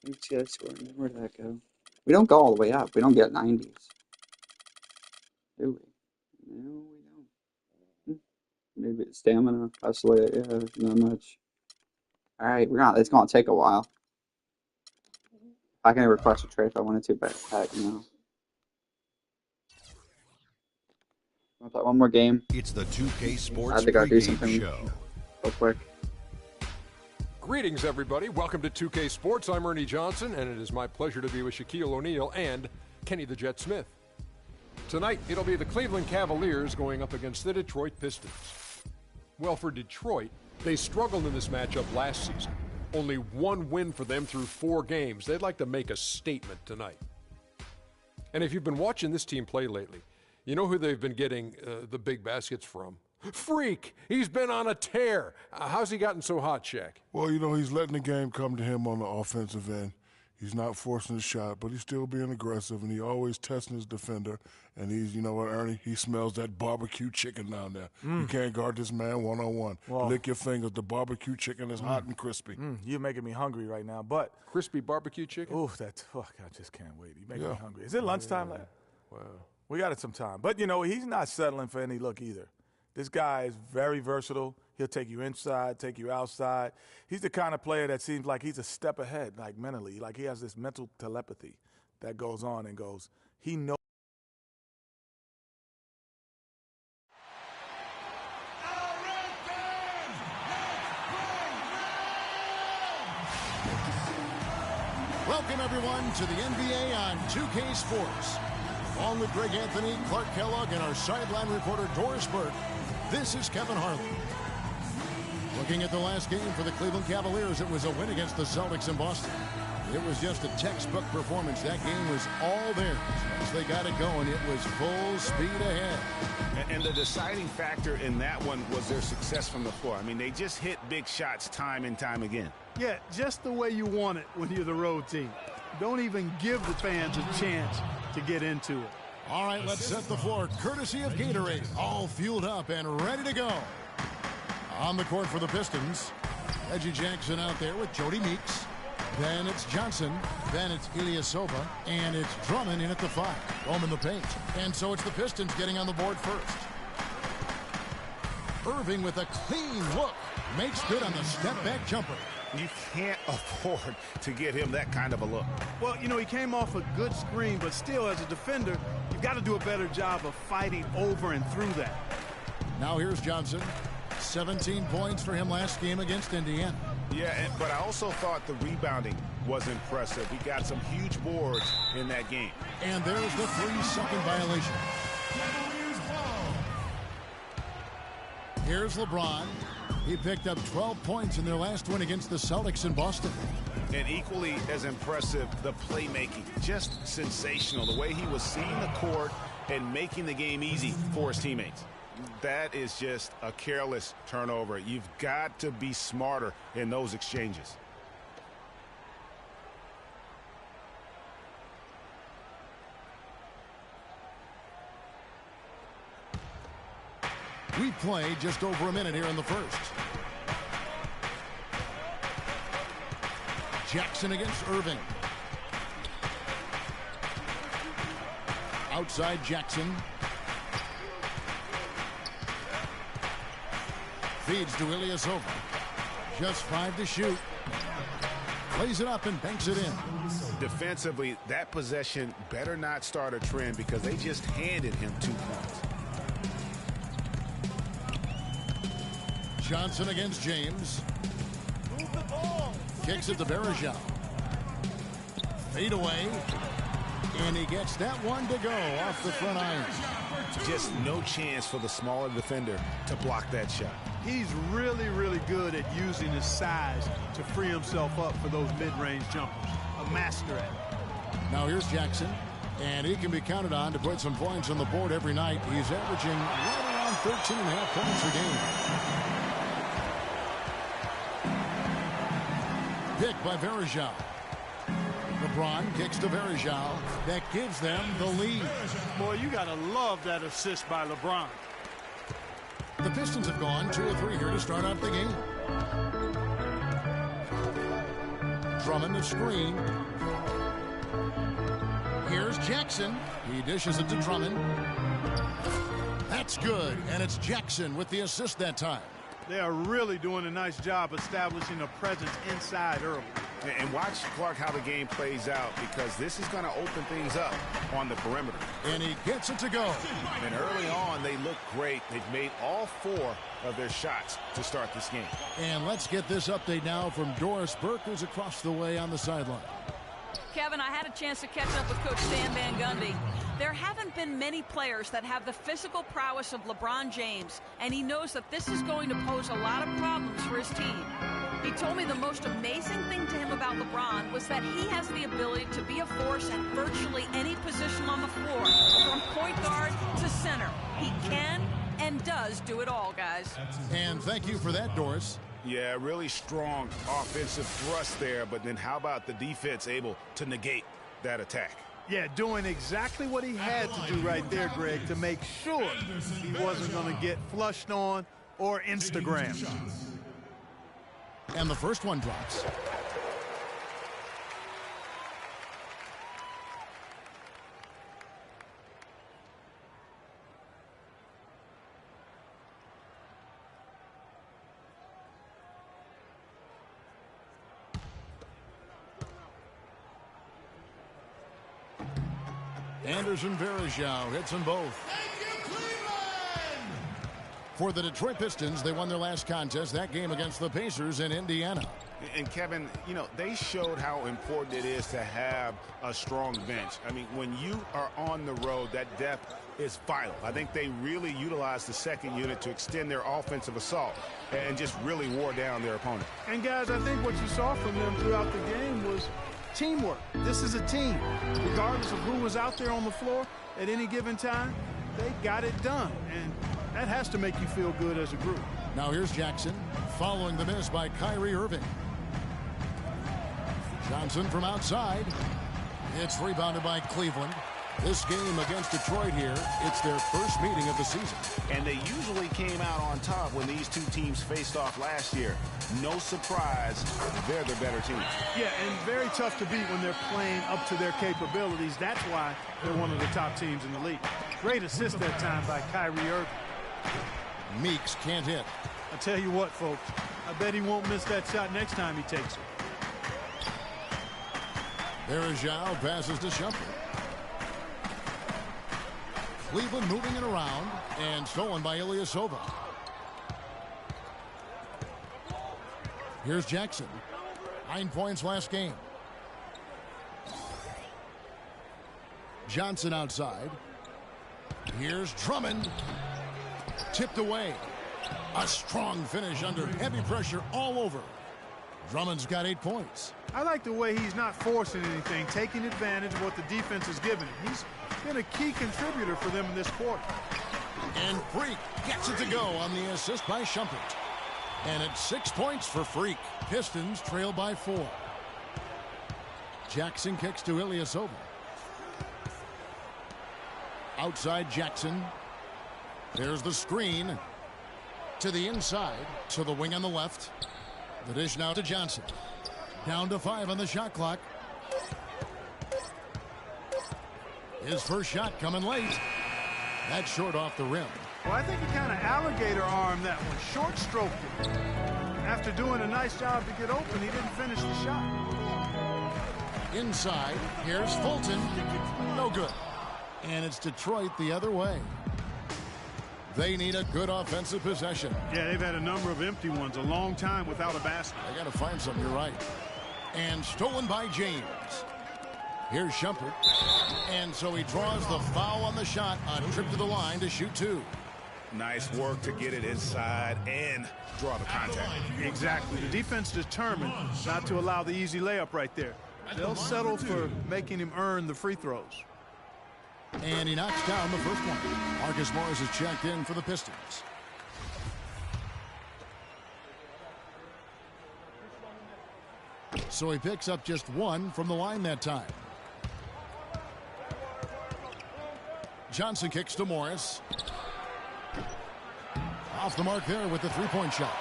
Let's see that score. Where did that go? We don't go all the way up. We don't get 90s. Do we? No, we don't. Maybe it's stamina. Possibly, yeah, not much. Alright, it's gonna take a while. I can request a trade if I wanted to, but heck, no. I'll play one more game. It's the 2K Sports I have to go do pregame something show. real quick. Greetings, everybody. Welcome to 2K Sports. I'm Ernie Johnson, and it is my pleasure to be with Shaquille O'Neal and Kenny the Jet Smith. Tonight, it'll be the Cleveland Cavaliers going up against the Detroit Pistons. Well, for Detroit, they struggled in this matchup last season. Only one win for them through 4 games. They'd like to make a statement tonight. And if you've been watching this team play lately, You know who they've been getting the big baskets from? Freak! He's been on a tear. How's he gotten so hot, Shaq? Well, you know, he's letting the game come to him on the offensive end. He's not forcing the shot, but he's still being aggressive, and he always testing his defender. And he's, you know what, Ernie? He smells that barbecue chicken down there. You can't guard this man one-on-one. Well, lick your fingers. The barbecue chicken is hot and crispy. You're making me hungry right now, but... Crispy barbecue chicken? Oh, I just can't wait. You make me hungry. Is it lunchtime? Yeah. Wow. We got it some time. But, you know, he's not settling for any look either. This guy is very versatile. He'll take you inside, take you outside. He's the kind of player that seems like he's a step ahead, like mentally. Like he has this mental telepathy that goes on and goes. He knows. Welcome, everyone, to the NBA on 2K Sports. Along with Greg Anthony, Clark Kellogg, and our sideline reporter, Doris Burke, this is Kevin Harlan. Looking at the last game for the Cleveland Cavaliers, it was a win against the Celtics in Boston. It was just a textbook performance. That game was all theirs. Once they got it going, it was full speed ahead. And the deciding factor in that one was their success from the floor. I mean, they just hit big shots time and time again. Yeah, just the way you want it when you're the road team. Don't even give the fans a chance to get into it. All right, let's set the floor courtesy of Gatorade. All fueled up and ready to go. On the court for the Pistons, Reggie Jackson out there with Jody Meeks. Then it's Johnson. Then it's Ilyasova. And it's Drummond in at the 5. Home in the paint. And so it's the Pistons getting on the board first. Irving with a clean look. Makes good on the step-back jumper. You can't afford to get him that kind of a look. Well, you know, he came off a good screen, but still, as a defender, you've got to do a better job of fighting over and through that. Now here's Johnson. 17 points for him last game against Indiana. Yeah, but I also thought the rebounding was impressive. He got some huge boards in that game. And there's the 3-second violation. Here's LeBron. He picked up 12 points in their last win against the Celtics in Boston. And equally as impressive, the playmaking. Just sensational. The way he was seeing the court and making the game easy for his teammates. That is just a careless turnover. You've got to be smarter in those exchanges. We played just over a minute here in the first. Jackson against Irving. Outside Jackson. Feeds to Ilyasova. Just 5 to shoot. Plays it up and banks it in. Defensively, that possession better not start a trend because they just handed him 2 points. Johnson against James. Kicks it to Varejao. Fade away. And he gets that one to go off the front iron. Just no chance for the smaller defender to block that shot. He's really, really good at using his size to free himself up for those mid-range jumpers. A master at it. Now here's Jackson. And he can be counted on to put some points on the board every night. He's averaging right around 13.5 points a game. Pick by Varejao. LeBron kicks to Varejao. That gives them the lead. Boy, you got to love that assist by LeBron. The Pistons have gone 2 or 3 here to start out the game. Drummond the screen. Here's Jackson. He dishes it to Drummond. That's good, and it's Jackson with the assist that time. They are really doing a nice job establishing a presence inside early. And watch, Clark, how the game plays out, because this is going to open things up on the perimeter. And he gets it to go. And early on, they look great. They've made all 4 of their shots to start this game. And let's get this update now from Doris Burke, who's across the way on the sideline. Kevin, I had a chance to catch up with Coach Stan Van Gundy. There haven't been many players that have the physical prowess of LeBron James, and he knows that this is going to pose a lot of problems for his team. He told me the most amazing thing to him about LeBron was that he has the ability to be a force at virtually any position on the floor, from point guard to center. He can and does do it all, guys. And thank you for that, Doris. Yeah, really strong offensive thrust there, but then how about the defense able to negate that attack? Yeah, doing exactly what he had to do right there, Greg, to make sure he wasn't going to get flushed on or Instagrammed. And the first one drops. Anderson Varejao hits them both. For the Detroit Pistons, they won their last contest, that game against the Pacers in Indiana. And Kevin, you know, they showed how important it is to have a strong bench. I mean, when you are on the road, that depth is vital. I think they really utilized the second unit to extend their offensive assault and just really wore down their opponent. And guys, I think what you saw from them throughout the game was teamwork. This is a team. Regardless of who was out there on the floor at any given time, they got it done. And that has to make you feel good as a group. Now here's Jackson, following the miss by Kyrie Irving. Johnson from outside. It's rebounded by Cleveland. This game against Detroit here, it's their first meeting of the season. And they usually came out on top when these two teams faced off last year. No surprise, they're the better team. Yeah, and very tough to beat when they're playing up to their capabilities. That's why they're one of the top teams in the league. Great assist that time by Kyrie Irving. Meeks can't hit. I tell you what, folks, I bet he won't miss that shot next time he takes it. Varejao passes to Shumpert. Cleveland moving it around and stolen by Ilyasova. Here's Jackson. 9 points last game. Johnson outside. Here's Drummond. Tipped away. A strong finish under heavy pressure all over. Drummond's got 8 points. I like the way he's not forcing anything, taking advantage of what the defense is giving him. He's been a key contributor for them in this quarter. And Freak gets it to go on the assist by Shumpert. And it's 6 points for Freak. Pistons trail by 4. Jackson kicks to Ilyasova. Outside Jackson. There's the screen. To the inside. To the wing on the left. The dish now to Johnson. Down to 5 on the shot clock. His first shot coming late. That's short off the rim. Well, I think he kind of alligator armed that one. Short stroked it. After doing a nice job to get open, he didn't finish the shot. Inside, here's Fulton. No good. And it's Detroit the other way. They need a good offensive possession. Yeah, they've had a number of empty ones, a long time without a basket. They got to find some, you're right. And stolen by James. Here's Shumpert. And so he draws the foul on the shot, a trip to the line to shoot 2. Nice work to get it inside and draw the contact. Exactly. The defense determined not to allow the easy layup right there. They'll settle for making him earn the free throws. And he knocks down the first one. Marcus Morris is checked in for the Pistons. So he picks up just 1 from the line that time. Johnson kicks to Morris. Off the mark there with the three-point shot.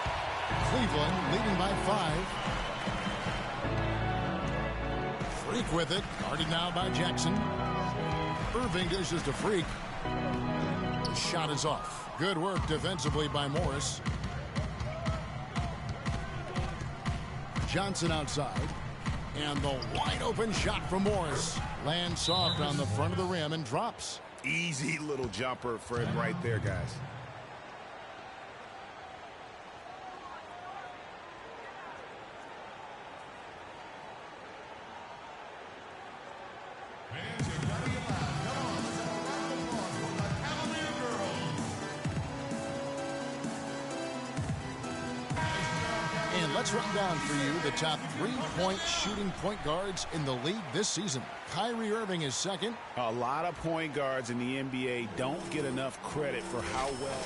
Cleveland leading by 5. Freak with it. Guarded now by Jackson. Irving dishes to Freak. The shot is off. Good work defensively by Morris. Johnson outside. And the wide open shot from Morris. Lands soft on the front of the rim and drops. Easy little jumper for him right there, guys. Let's run down for you the top 3-point shooting point guards in the league this season. Kyrie Irving is second. A lot of point guards in the NBA don't get enough credit for how well.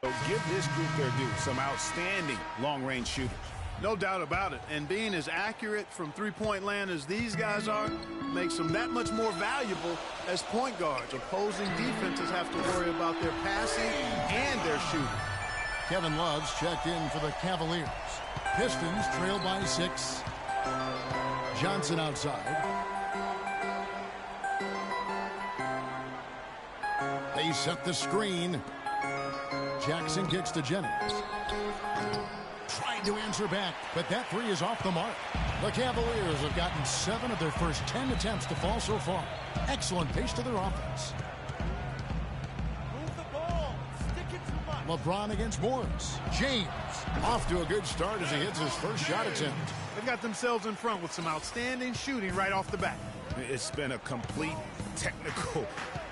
So give this group their due. Some outstanding long-range shooters. No doubt about it. And being as accurate from three-point land as these guys are makes them that much more valuable as point guards. Opposing defenses have to worry about their passing and their shooting. Kevin Love's checked in for the Cavaliers. Pistons trail by 6. Johnson outside. They set the screen. Jackson kicks to Jennings. Tried to answer back, but that three is off the mark. The Cavaliers have gotten 7 of their first 10 attempts to fall so far. Excellent pace to their offense. Move the ball. Stick it too much. LeBron against Morris. James off to a good start as he hits his first shot attempt. They've got themselves in front with some outstanding shooting right off the bat. It's been a complete technical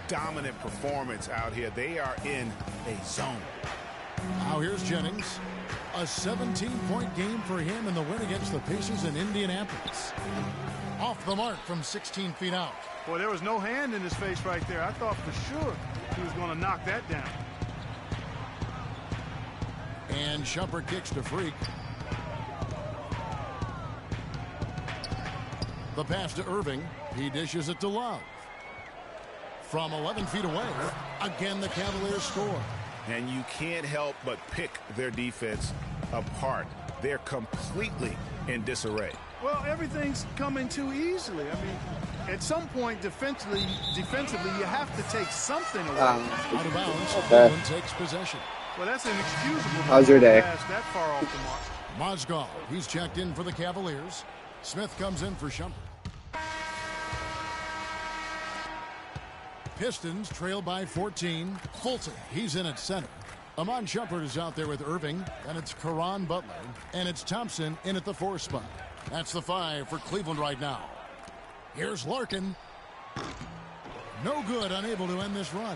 dominant performance out here. They are in a zone. Now here's Jennings. A 17-point game for him in the win against the Pacers in Indianapolis. Off the mark from 16 feet out. Boy, there was no hand in his face right there. I thought for sure he was going to knock that down. And Shumpert kicks to Freak. The pass to Irving. He dishes it to Love. From 11 feet away, again the Cavaliers score. And you can't help but pick their defense apart. They're completely in disarray. Well, everything's coming too easily. I mean, at some point defensively, you have to take something away. Out of bounds, okay. Cleveland takes possession. Well, that's inexcusable. How's your day? That far off the mark. Mozgov, he's checked in for the Cavaliers. Smith comes in for Shumpert. Pistons trail by 14. Fulton, he's in at center. Amon Shumpert is out there with Irving. And it's Caron Butler. And it's Thompson in at the 4 spot. That's the 5 for Cleveland right now. Here's Larkin. No good, unable to end this run.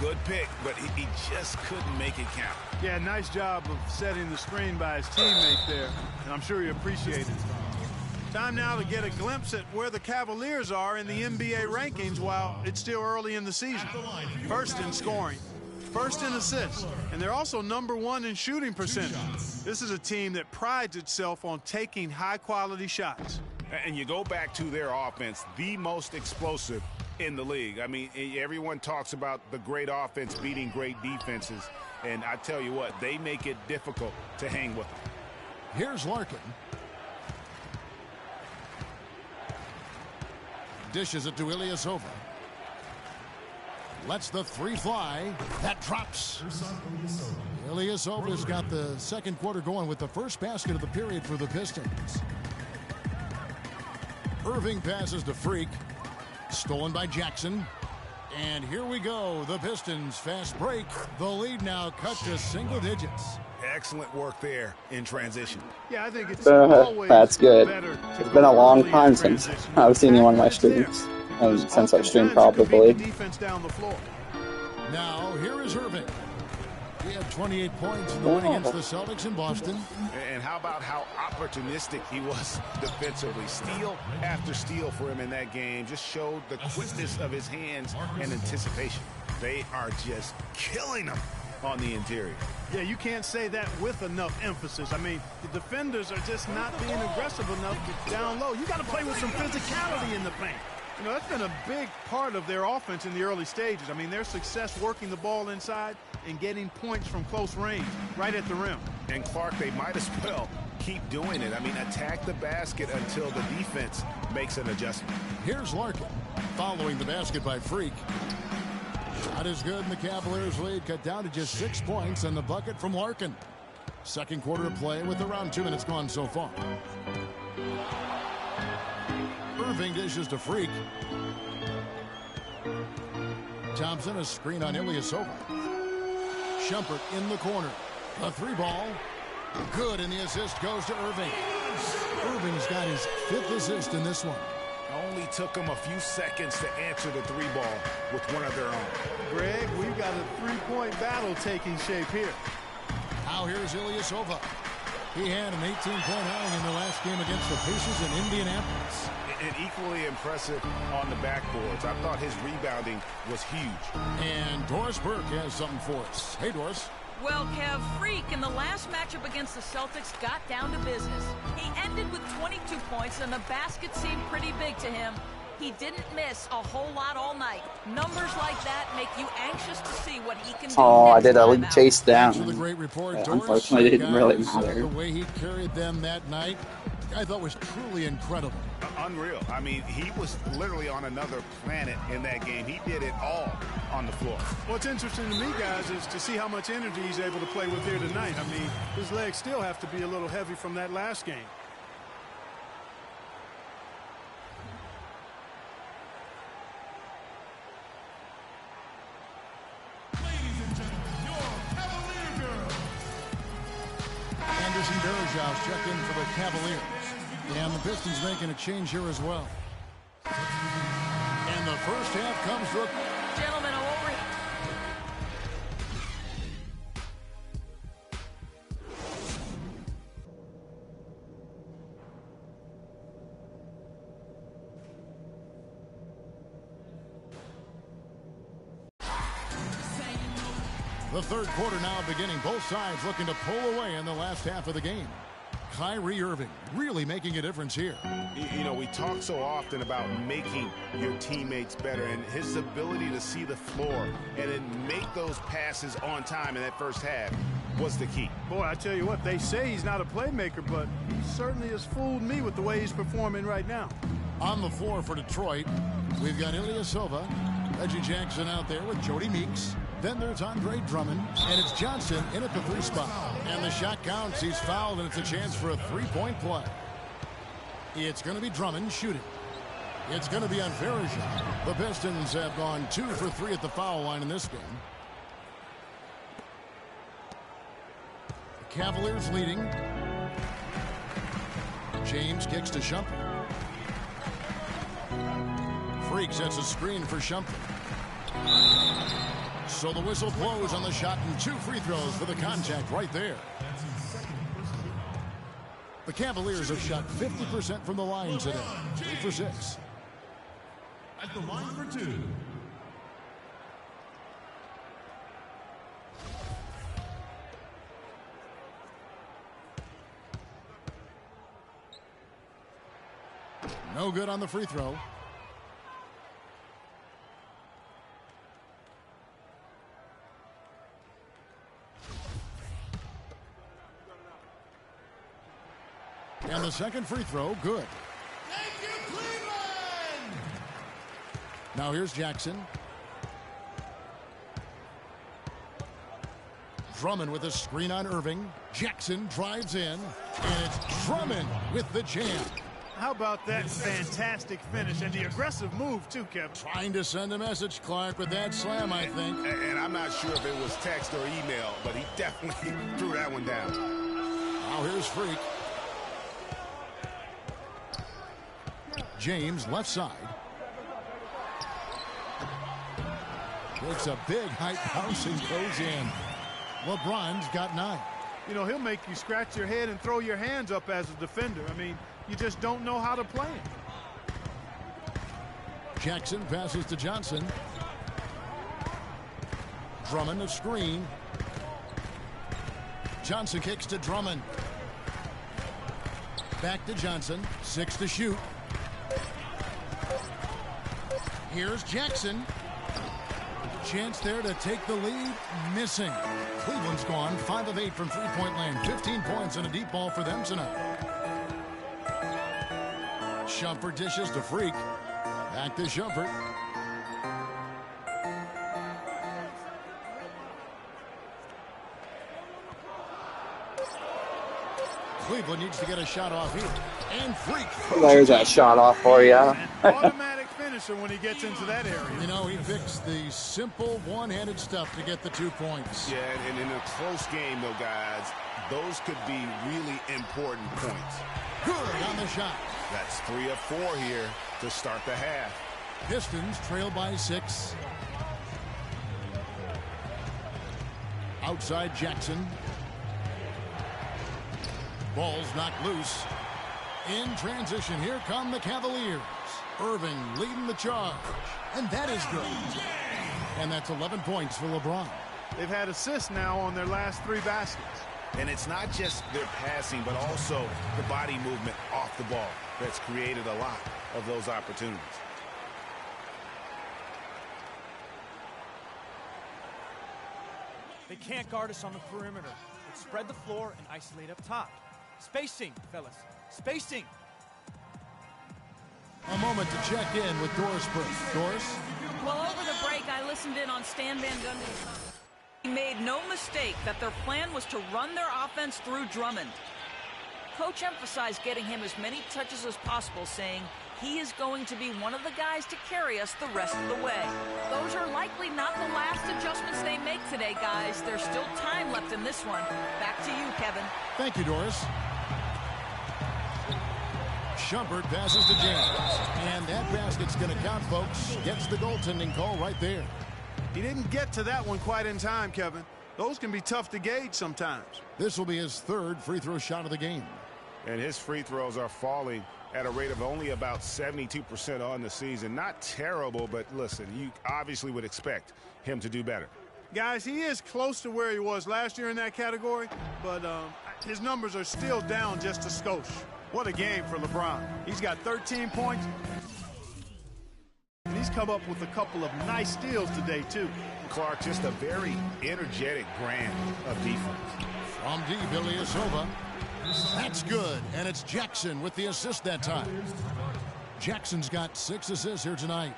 Good pick, but he just couldn't make it count. Yeah, nice job of setting the screen by his teammate there. And I'm sure he appreciated it. Time now to get a glimpse at where the Cavaliers are in the NBA rankings while it's still early in the season. First in scoring, first in assists, and they're also #1 in shooting percentage. This is a team that prides itself on taking high-quality shots. And you go back to their offense, the most explosive in the league. I mean, everyone talks about the great offense beating great defenses, and I tell you what, they make it difficult to hang with them. Here's Larkin. Dishes it to Ilyasova. Lets the 3 fly. That drops. Ilyasova's got the second quarter going with the first basket of the period for the Pistons. Irving passes to Freak. Stolen by Jackson. And here we go. The Pistons fast break. The lead now cut to single digits. Excellent work there in transition. Yeah, I think it's always that's good. better. It's been a long time since I've seen you on my streams. And since I've streamed, probably. Defense down the floor. Now, here is Irving. He had 28 points in the win against the Celtics in Boston. And how about how opportunistic he was defensively? Steal after steal for him in that game just showed the quickness of his hands and anticipation. They are just killing him on the interior. Yeah, you can't say that with enough emphasis. I mean, the defenders are just not being aggressive enough down low. You got to play with some physicality in the paint. You know, that's been a big part of their offense in the early stages. I mean, their success working the ball inside and getting points from close range, right at the rim. And Clark, they might as well keep doing it. I mean, attack the basket until the defense makes an adjustment. Here's Larkin following the basket by Freak. Shot is good, and the Cavaliers lead cut down to just 6 points, and the bucket from Larkin. Second quarter of play with around 2 minutes gone so far. Irving dishes to Freak. Thompson, a screen on Ilyasova. Shumpert in the corner. A 3 ball. Good, and the assist goes to Irving. Irving's got his 5th assist in this one. Only took them a few seconds to answer the 3 ball with one of their own. Greg, we've got a 3-point battle taking shape here. Now here's Ilyasova. He had an 18-point outing in the last game against the Pacers in Indianapolis. And equally impressive on the backboards. I thought his rebounding was huge. And Doris Burke has something for us. Hey, Doris. Well, Kev, Freak in the last matchup against the Celtics got down to business. He ended with 22 points, and the basket seemed pretty big to him. He didn't miss a whole lot all night. Numbers like that make you anxious to see what he can do. Oh, I did a time out. chase down. Thanks for the great report, Doris. Unfortunately, it didn't really Guys, matter. The way he carried them that night, I thought was truly incredible. Unreal. I mean, he was literally on another planet in that game. He did it all on the floor. What's interesting to me, guys, is to see how much energy he's able to play with here tonight. I mean, his legs still have to be a little heavy from that last game. Anderson Darajov checked in for the Cavaliers. And the Pistons making a change here as well. And the first half comes to a... Gentlemen, over it. The third quarter now beginning. Both sides looking to pull away in the last half of the game. Kyrie Irving really making a difference here. You know, we talk so often about making your teammates better, and his ability to see the floor and then make those passes on time in that first half was the key. Boy, I tell you what, they say he's not a playmaker, but he certainly has fooled me with the way he's performing right now. On the floor for Detroit, we've got Ilyasova, Reggie Jackson out there with Jody Meeks. Then there's Andre Drummond, and it's Johnson in at the 3 spot. And the shot counts. He's fouled, and it's a chance for a 3-point play. It's going to be Drummond shooting. It's going to be on Varejao. The Pistons have gone 2 for 3 at the foul line in this game. The Cavaliers leading. James kicks to Shumpert. Freak sets a screen for Shumpert. So the whistle blows on the shot and 2 free throws for the contact right there. The Cavaliers have shot 50% from the line today. 3 for 6. At the line for 2. No good on the free throw. And the second free throw, good. Thank you, Cleveland! Now here's Jackson. Drummond with a screen on Irving. Jackson drives in, and it's Drummond with the jam. How about that fantastic finish and the aggressive move, too, Kevin? Trying to send a message, Clark, with that slam, I think. And I'm not sure if it was text or email, but he definitely threw that one down. Now here's Freak. James, left side. Takes a big height bounce and goes in. LeBron's got 9. You know, he'll make you scratch your head and throw your hands up as a defender. I mean, you just don't know how to play him. Jackson passes to Johnson. Drummond a screen. Johnson kicks to Drummond. Back to Johnson. 6 to shoot. Here's Jackson. Chance there to take the lead. Missing. Cleveland's gone 5 of 8 from three-point land. 15 points and a deep ball for them tonight. Shumpert dishes to Freak. Back to Shumpert. Cleveland needs to get a shot off here. And Freak. There's that shot off for you. Automatic finisher when he gets into that area. You know, he picks the simple one-handed stuff to get the 2 points. Yeah, and in a close game, though, guys, those could be really important points. Good on the shot. That's 3 of 4 here to start the half. Pistons trail by 6. Outside Jackson. Ball's knocked loose. In transition, here come the Cavaliers. Irving leading the charge. And that is good. And that's 11 points for LeBron. They've had assists now on their last 3 baskets. And it's not just their passing, but also the body movement off the ball that's created a lot of those opportunities. They can't guard us on the perimeter. Let's spread the floor and isolate up top. Spacing, fellas. Spacing. A moment to check in with Doris Burke. Doris? Well, over the break, I listened in on Stan Van Gundy. He made no mistake that their plan was to run their offense through Drummond. Coach emphasized getting him as many touches as possible, saying he is going to be one of the guys to carry us the rest of the way. Those are likely not the last adjustments they make today, guys. There's still time left in this one. Back to you, Kevin. Thank you, Doris. Shumpert passes to James. And that basket's going to count, folks. Gets the goaltending call right there. He didn't get to that one quite in time, Kevin. Those can be tough to gauge sometimes. This will be his 3rd free throw shot of the game. And his free throws are falling at a rate of only about 72% on the season. Not terrible, but listen, you obviously would expect him to do better. Guys, he is close to where he was last year in that category, but his numbers are still down just a skosh. What a game for LeBron. He's got 13 points. And he's come up with a couple of nice steals today, too. Clark, just a very energetic brand of defense. From D, Ilyasova. That's good, and it's Jackson with the assist that time. Jackson's got 6 assists here tonight.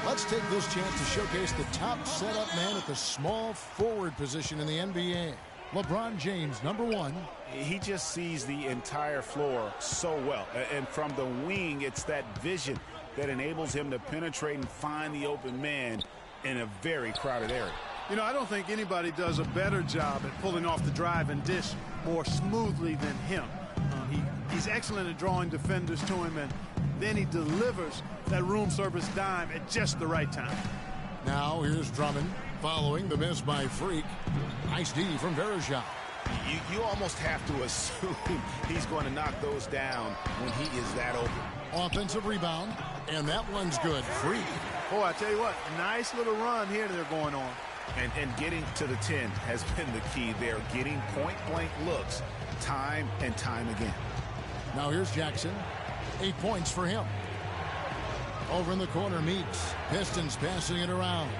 Let's take this chance to showcase the top setup man at the small forward position in the NBA. LeBron James, number 1. He just sees the entire floor so well. And from the wing, it's that vision that enables him to penetrate and find the open man in a very crowded area. You know, I don't think anybody does a better job at pulling off the drive and dish more smoothly than him. He's excellent at drawing defenders to him, and then he delivers that room service dime at just the right time. Now here's Drummond following the miss by Freak. Nice D from Verejao. You almost have to assume he's going to knock those down when he is that open. Offensive rebound, and that one's good. Freak. Boy, I tell you what, nice little run here they're going on. And getting to the 10 has been the key. They're getting point-blank looks time and time again. Now here's Jackson. 8 points for him. Over in the corner, Meeks. Pistons passing it around.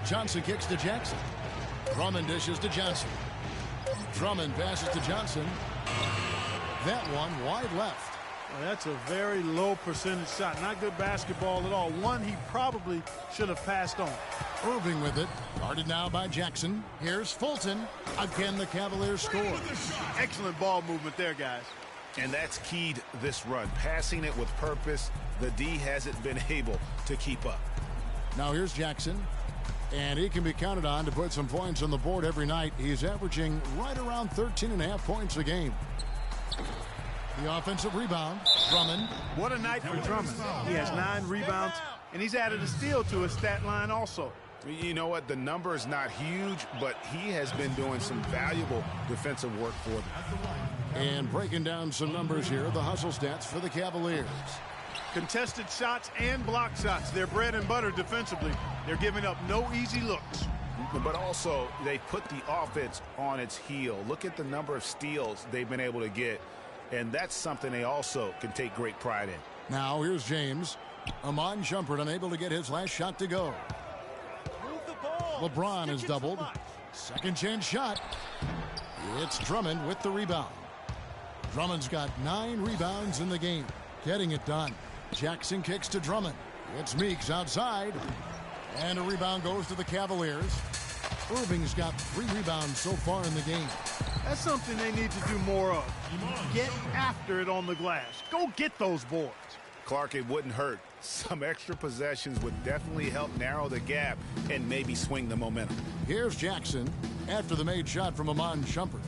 Johnson kicks to Jackson. Drummond dishes to Johnson. Drummond passes to Johnson. That one wide left. Well, that's a very low percentage shot. Not good basketball at all. One he probably should have passed on. Irving with it. Guarded now by Jackson. Here's Fulton. Again, the Cavaliers score. Excellent ball movement there, guys. And that's keyed this run. Passing it with purpose. The D hasn't been able to keep up. Now here's Jackson. And he can be counted on to put some points on the board every night. He's averaging right around 13.5 points a game. The offensive rebound, Drummond. What a night for Drummond. He has 9 rebounds, and he's added a steal to his stat line also. You know what? The number is not huge, but he has been doing some valuable defensive work for them. And breaking down some numbers here, the hustle stats for the Cavaliers. Contested shots and block shots. They're bread and butter defensively. They're giving up no easy looks. But also, they put the offense on its heel. Look at the number of steals they've been able to get. And that's something they also can take great pride in. Now here's James. Iman Shumpert unable to get his last shot to go. LeBron is doubled. Second chance shot. It's Drummond with the rebound. Drummond's got 9 rebounds in the game. Getting it done. Jackson kicks to Drummond. It's Meeks outside. And a rebound goes to the Cavaliers. Irving's got 3 rebounds so far in the game. That's something they need to do more of. Get after it on the glass. Go get those boards. Clark, it wouldn't hurt. Some extra possessions would definitely help narrow the gap and maybe swing the momentum. Here's Jackson after the made shot from Iman Shumpert.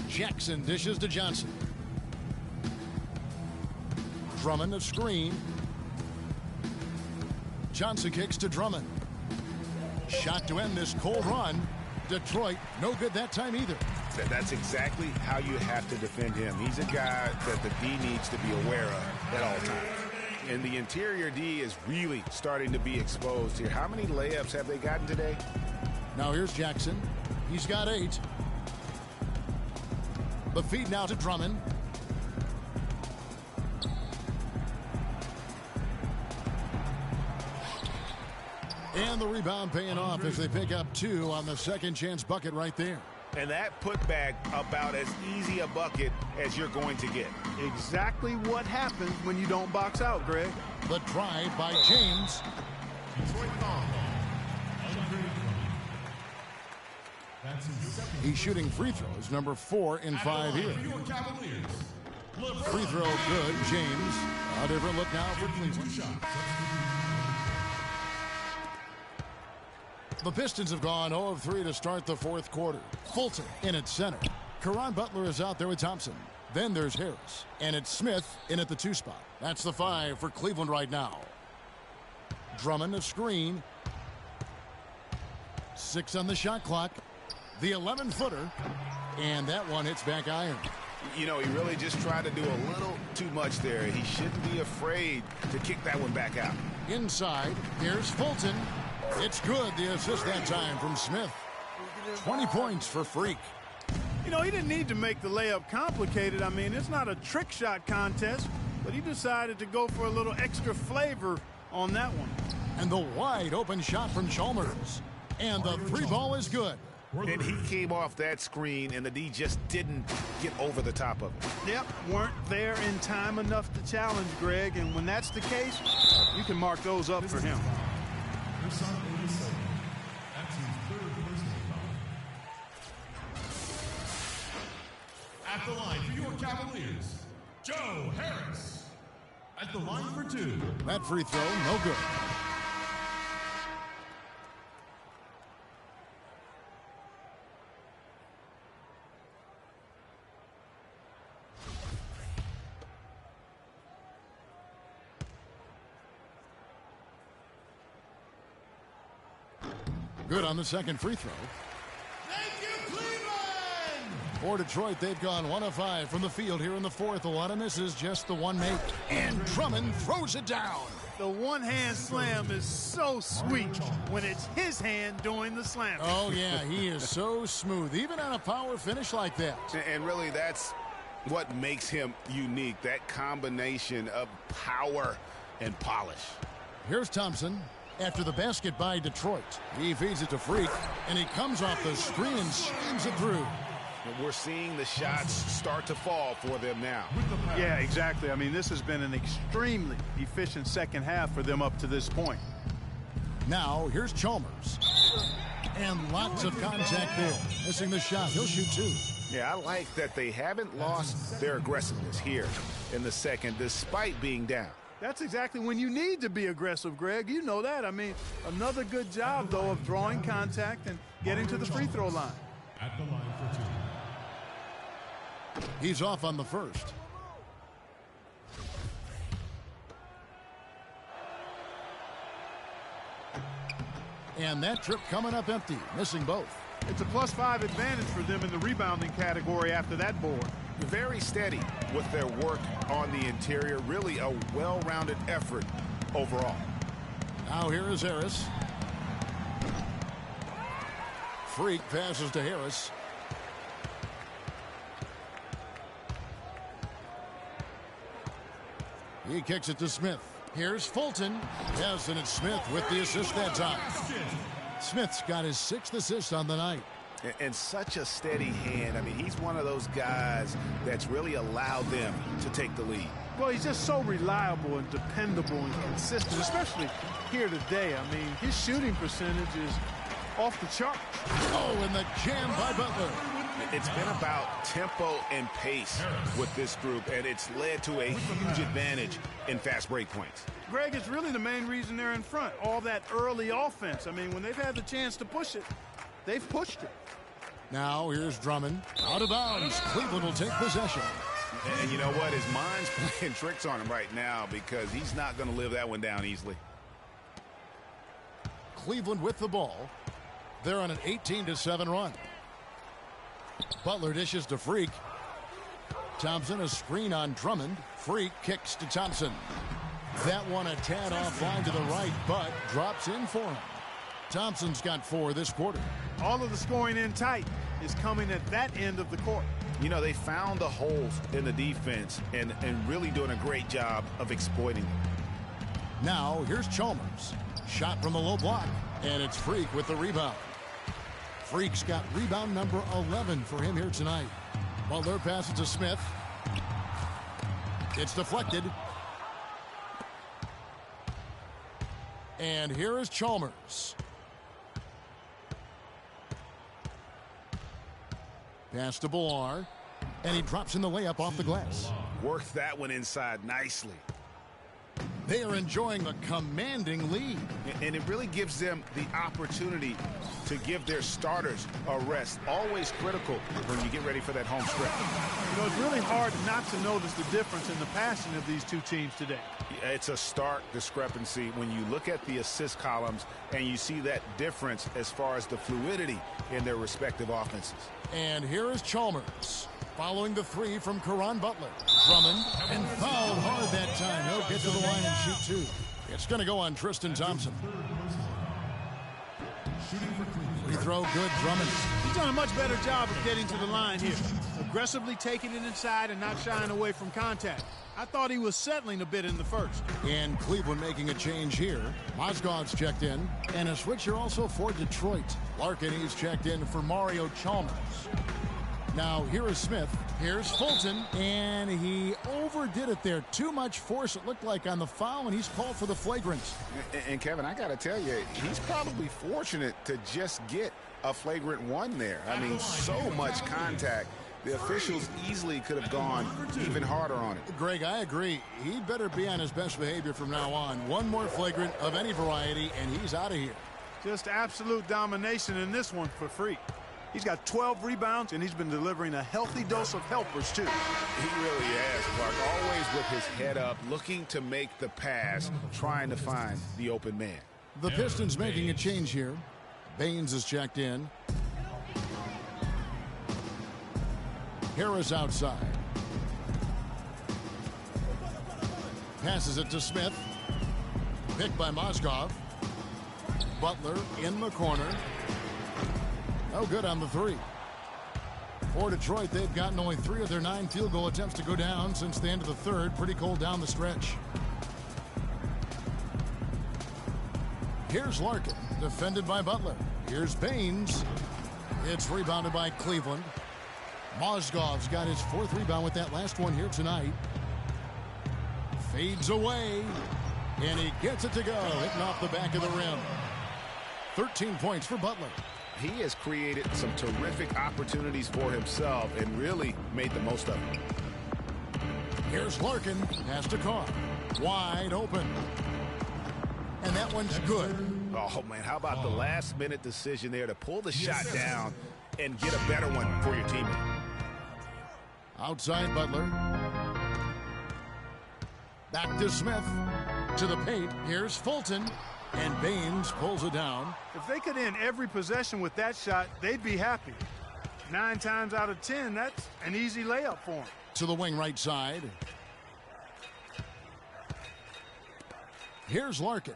Jackson dishes to Johnson. Drummond a screen. Johnson kicks to Drummond. Shot to end this cold run. Detroit, no good that time either. That's exactly how you have to defend him. He's a guy that the D needs to be aware of at all times. And the interior D is really starting to be exposed here. How many layups have they gotten today? Now here's Jackson. He's got 8. The feed now to Drummond. And the rebound paying off as they pick up 2 on the second chance bucket right there. And that putback about as easy a bucket as you're going to get. Exactly what happens when you don't box out, Greg. The drive by James. He's shooting free throws, number 4 in 5 here. Free throw good, James. A different look now for Cleveland. The Pistons have gone 0 of 3 to start the 4th quarter. Fulton in at center. Caron Butler is out there with Thompson. Then there's Harris. And it's Smith in at the 2 spot. That's the 5 for Cleveland right now. Drummond a screen. 6 on the shot clock. The 11-footer. And that one hits back iron. You know, he really just tried to do a little too much there. He shouldn't be afraid to kick that one back out. Inside, here's Fulton. It's good, the assist that time from Smith. 20 points for Freak. You know, he didn't need to make the layup complicated. I mean, it's not a trick shot contest, but he decided to go for a little extra flavor on that one. And the wide open shot from Chalmers. And the 3 ball is good. And he came off that screen, and the D just didn't get over the top of it. Yep, weren't there in time enough to challenge Greg, and when that's the case, you can mark those up for him. At the line for your Cavaliers, Joe Harris. At the line for 2. That free throw, no good. Good on the second free throw. Thank you, Cleveland! For Detroit, they've gone 1 of 5 from the field here in the 4th. A lot of misses, just the 1 make. And Drummond throws it down. The one-hand slam is so sweet when it's his hand doing the slam. Oh, yeah, he is so smooth, even on a power finish like that. And really, that's what makes him unique, that combination of power and polish. Here's Thompson. After the basket by Detroit, he feeds it to Freak, and he comes off the screen and slams it through. And we're seeing the shots start to fall for them now. Yeah, exactly. I mean, this has been an extremely efficient second half for them up to this point. Now, here's Chalmers. And lots of contact there. Missing the shot. He'll shoot 2. Yeah, I like that they haven't lost their aggressiveness here in the second, despite being down. That's exactly when you need to be aggressive, Greg. You know that. I mean, another good job, though, of drawing contact and getting to the free throw line. At the line for 2. He's off on the first. And that trip coming up empty, missing both. It's a +5 advantage for them in the rebounding category after that board. Very steady with their work on the interior. Really a well-rounded effort overall. Now here is Harris. Freak passes to Harris. He kicks it to Smith. Here's Fulton. Yes, and it's Smith with the assist that time. Smith's got his 6th assist on the night. And such a steady hand. I mean, he's one of those guys that's really allowed them to take the lead. Well, he's just so reliable and dependable and consistent, especially here today. I mean, his shooting percentage is off the chart. Oh, and the jam by Butler. It's been about tempo and pace with this group, and it's led to a huge advantage in fast break points. Greg, it's really the main reason they're in front. All that early offense. I mean, when they've had the chance to push it, they've pushed it. Now here's Drummond. Out of bounds. Cleveland will take possession. And you know what? His mind's playing tricks on him right now because he's not going to live that one down easily. Cleveland with the ball. They're on an 18-7 run. Butler dishes to Freak. Thompson, a screen on Drummond. Freak kicks to Thompson. That one a tad offline to the right, but drops in for him. Thompson's got 4 this quarter. All of the scoring in tight is coming at that end of the court. You know, they found the holes in the defense and really doing a great job of exploiting them. Now, here's Chalmers. Shot from the low block, and it's Freak with the rebound. Freak's got rebound number 11 for him here tonight. Butler passes to Smith. It's deflected. And here is Chalmers. Pass to Bullar. And he drops in the layup off the glass. Worked that one inside nicely. They are enjoying a commanding lead. And it really gives them the opportunity to give their starters a rest. Always critical when you get ready for that home stretch. You know, it's really hard not to notice the difference in the passing of these two teams today. It's a stark discrepancy when you look at the assist columns and you see that difference as far as the fluidity in their respective offenses. And here is Chalmers. Following the 3 from Caron Butler. Drummond, and fouled hard that time. He'll get to the line and shoot 2. It's going to go on Tristan Thompson. Free throw good, Drummond. He's done a much better job of getting to the line here. Aggressively taking it inside and not shying away from contact. I thought he was settling a bit in the first. And Cleveland making a change here. Mozgov's checked in. And a switcher also for Detroit. Larkin, he's checked in for Mario Chalmers. Now, here is Smith. Here's Fulton. And he overdid it there. Too much force, it looked like, on the foul, and he's called for the flagrant. And Kevin, I got to tell you, he's probably fortunate to just get a flagrant 1 there. I mean, so much contact. The officials easily could have gone even harder on it. Greg, I agree. He better be on his best behavior from now on. One more flagrant of any variety, and he's out of here. Just absolute domination in this one for Freak. He's got 12 rebounds, and he's been delivering a healthy dose of helpers, too. He really has, Clark. Always with his head up, looking to make the pass, trying to find the open man. The Pistons making a change here. Baines is checked in. Harris outside. Passes it to Smith. Picked by Mozgov. Butler in the corner. No good on the 3. For Detroit, they've gotten only 3 of their 9 field goal attempts to go down since the end of the third. Pretty cold down the stretch. Here's Larkin, defended by Butler. Here's Baines. It's rebounded by Cleveland. Mozgov's got his 4th rebound with that last one here tonight. Fades away, and he gets it to go, hitting off the back of the rim. 13 points for Butler. He has created some terrific opportunities for himself and really made the most of it. Here's Larkin, pass to Carr. Wide open. And that one's good. Oh, man, how about the last-minute decision there to pull the shot down and get a better one for your teammate? Outside Butler. Back to Smith. To the paint. Here's Fulton. And Baines pulls it down. If they could end every possession with that shot, they'd be happy. 9 times out of 10, that's an easy layup for them. To the wing right side. Here's Larkin.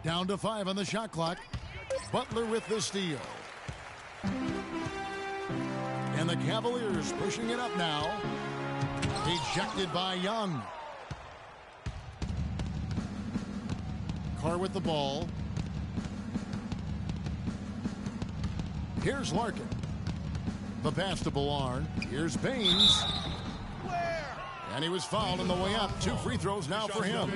Down to 5 on the shot clock. Butler with the steal. And the Cavaliers pushing it up now. Ejected by Young. Carr with the ball. Here's Larkin. The pass to Bullar. Here's Baines. And he was fouled on the way up. 2 free throws now for him.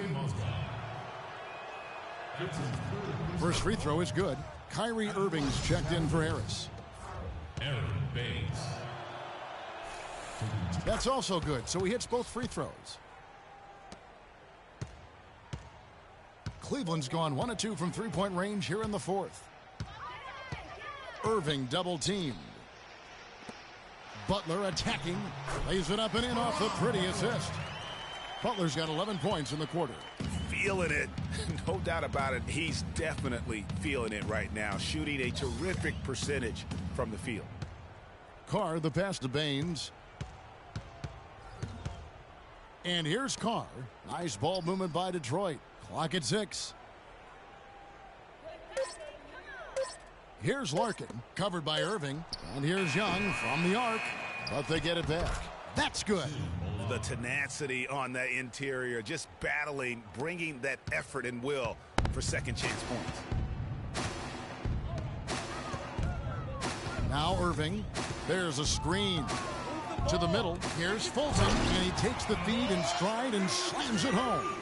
First free throw is good. Kyrie Irving's checked in for Harris. Aaron Baines. That's also good, so he hits both free throws. Cleveland's gone 1 of 2 from 3-point range here in the 4th. Irving double teamed. Butler attacking. Lays it up and in off the pretty assist. Butler's got 11 points in the quarter. feeling it. No doubt about it. He's definitely feeling it right now, shooting a terrific percentage from the field. Carr, the pass to Baines. And here's Carr. Nice ball movement by Detroit. Clock at 6. Here's Larkin, covered by Irving. And here's Young from the arc, but they get it back. That's good. The tenacity on that interior, just battling, bringing that effort and will for second chance points. Now Irving. There's a screen. To the middle. Here's Fulton, and he takes the feed in stride and slams it home.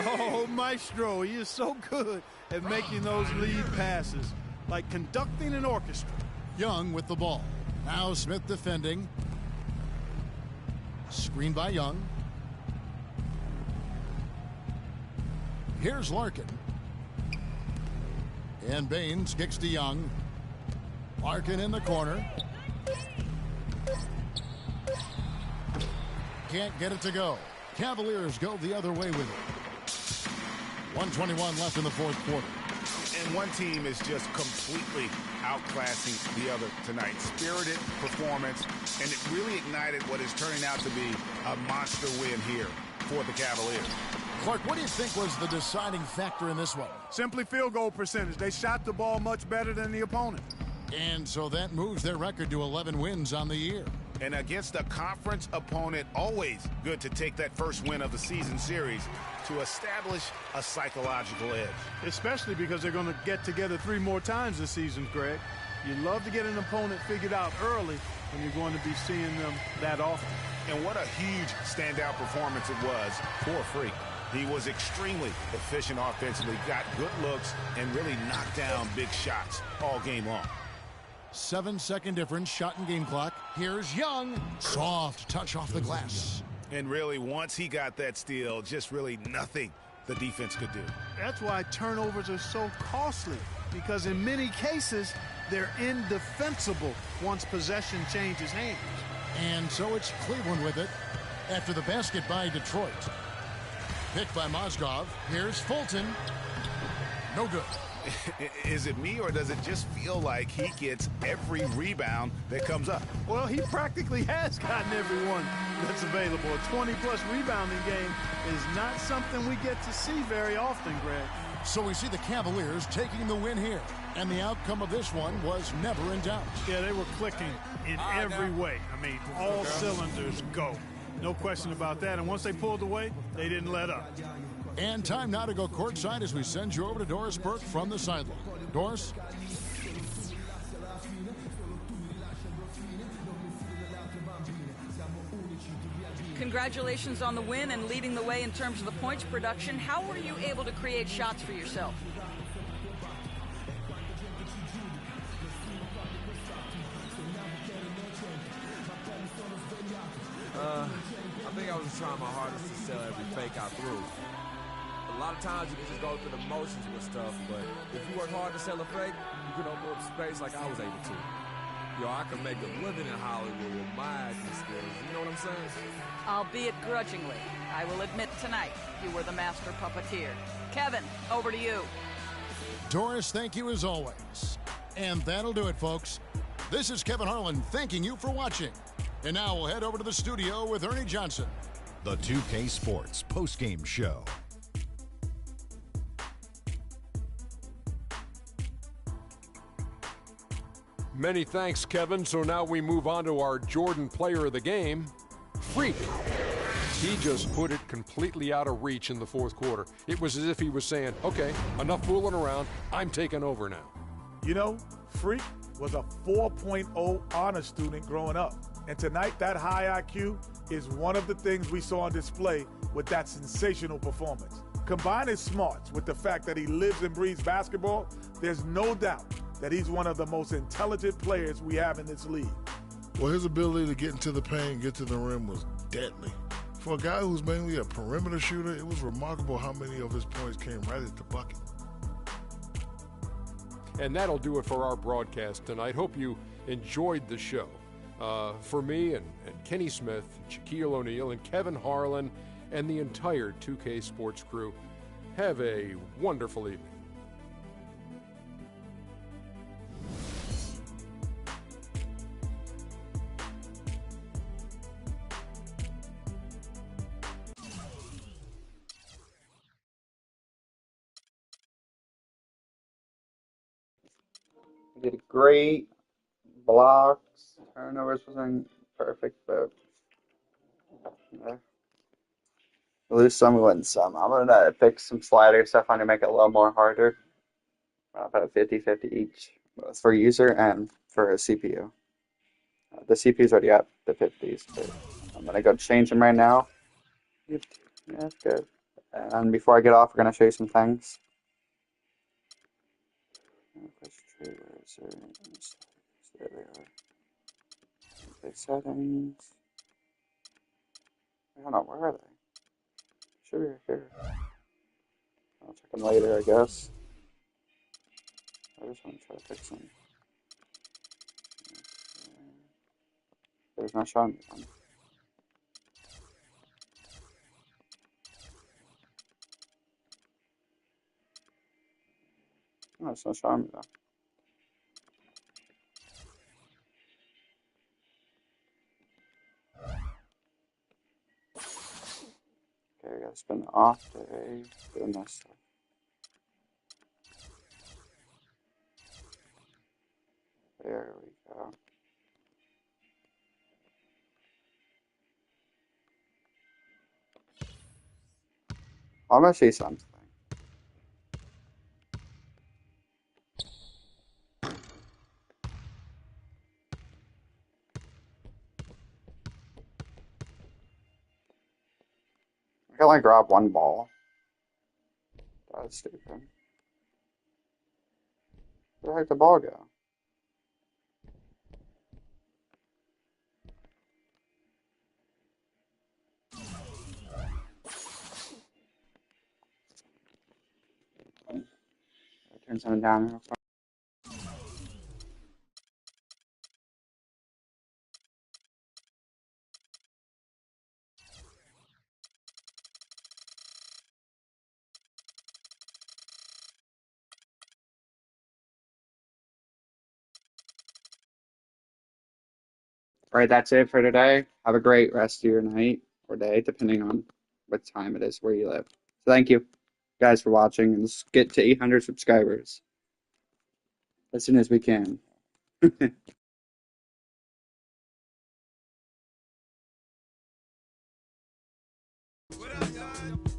Oh, Maestro, he is so good at making those lead passes, like conducting an orchestra. Young with the ball. Now Smith defending. Screen by Young. Here's Larkin. And Baines kicks to Young. Larkin in the corner. Can't get it to go. Cavaliers go the other way with it. 1:21 left in the fourth quarter. And one team is just completely outclassing the other tonight. Spirited performance, and it really ignited what is turning out to be a monster win here for the Cavaliers. Clark, what do you think was the deciding factor in this one? Simply field goal percentage. They shot the ball much better than the opponent. And so that moves their record to 11 wins on the year. And against a conference opponent, always good to take that first win of the season series to establish a psychological edge. Especially because they're going to get together 3 more times this season, Greg. You love to get an opponent figured out early, and you're going to be seeing them that often. And what a huge standout performance it was for Freak. He was extremely efficient offensively, got good looks, and really knocked down big shots all game long. 7-second difference, shot and game clock. Here's Young. Soft touch off the glass. And really, once he got that steal, just really nothing the defense could do. That's why turnovers are so costly, because in many cases, they're indefensible once possession changes hands. And so it's Cleveland with it after the basket by Detroit. Picked by Mozgov. Here's Fulton. No good. Is it me, or does it just feel like he gets every rebound that comes up? Well, he practically has gotten every one that's available. A 20-plus rebounding game is not something we get to see very often, Greg. So we see the Cavaliers taking the win here. And the outcome of this one was never in doubt. Yeah, they were clicking in every way. I mean, all cylinders go. No question about that. And once they pulled away, they didn't let up. And time now to go courtside as we send you over to Doris Burke from the sideline. Doris? Congratulations on the win and leading the way in terms of the points production. How were you able to create shots for yourself? I think I was just trying my hardest to sell every fake I threw. A lot of times you can just go through the motions with stuff, but if you work hard to sell a fake, you can open up space like I was able to. I can make a living in Hollywood with my acting skills. You know what I'm saying? Albeit grudgingly, I will admit tonight you were the master puppeteer. Kevin, over to you. Doris, thank you as always. And that'll do it, folks. This is Kevin Harlan thanking you for watching. And now we'll head over to the studio with Ernie Johnson. The 2K Sports postgame show. Many thanks, Kevin. So now we move on to our Jordan player of the game, Freak. He just put it completely out of reach in the fourth quarter. It was as if he was saying, okay, enough fooling around. I'm taking over now. You know, Freak was a 4.0 honor student growing up. And tonight, that high IQ is one of the things we saw on display with that sensational performance. Combine his smarts with the fact that he lives and breathes basketball, there's no doubt that he's one of the most intelligent players we have in this league. Well, his ability to get into the paint, get to the rim was deadly. For a guy who's mainly a perimeter shooter, it was remarkable how many of his points came right at the bucket. And that'll do it for our broadcast tonight. Hope you enjoyed the show. For me and Kenny Smith, Shaquille O'Neal, and Kevin Harlan, and the entire 2K Sports crew, Have a wonderful evening. We did great. Blocks, turnovers wasn't perfect, but yeah. We lose some, we win some. I'm gonna pick some slider stuff on to make it a little more harder. About 50-50 each, both for user and for a CPU. The CPU's already at the 50s, but I'm gonna go change them right now. Yeah, that's good. And before I get off, we're gonna show you some things. Where is there? There they are. Okay, settings. I don't know, where are they? Should be right here. I'll check them later, I guess. I just want to try to fix them. There's not showing me them. No, it's not showing me though. Okay, we gotta spend an off day doing this stuff. There we go. I'm gonna see something. I can only grab one ball. That's stupid. Where the heck did the ball go? Turn something down real quick. All right, that's it for today. Have a great rest of your night or day, depending on what time it is where you live. So thank you guys for watching, and let's get to 800 subscribers as soon as we can. What up, God?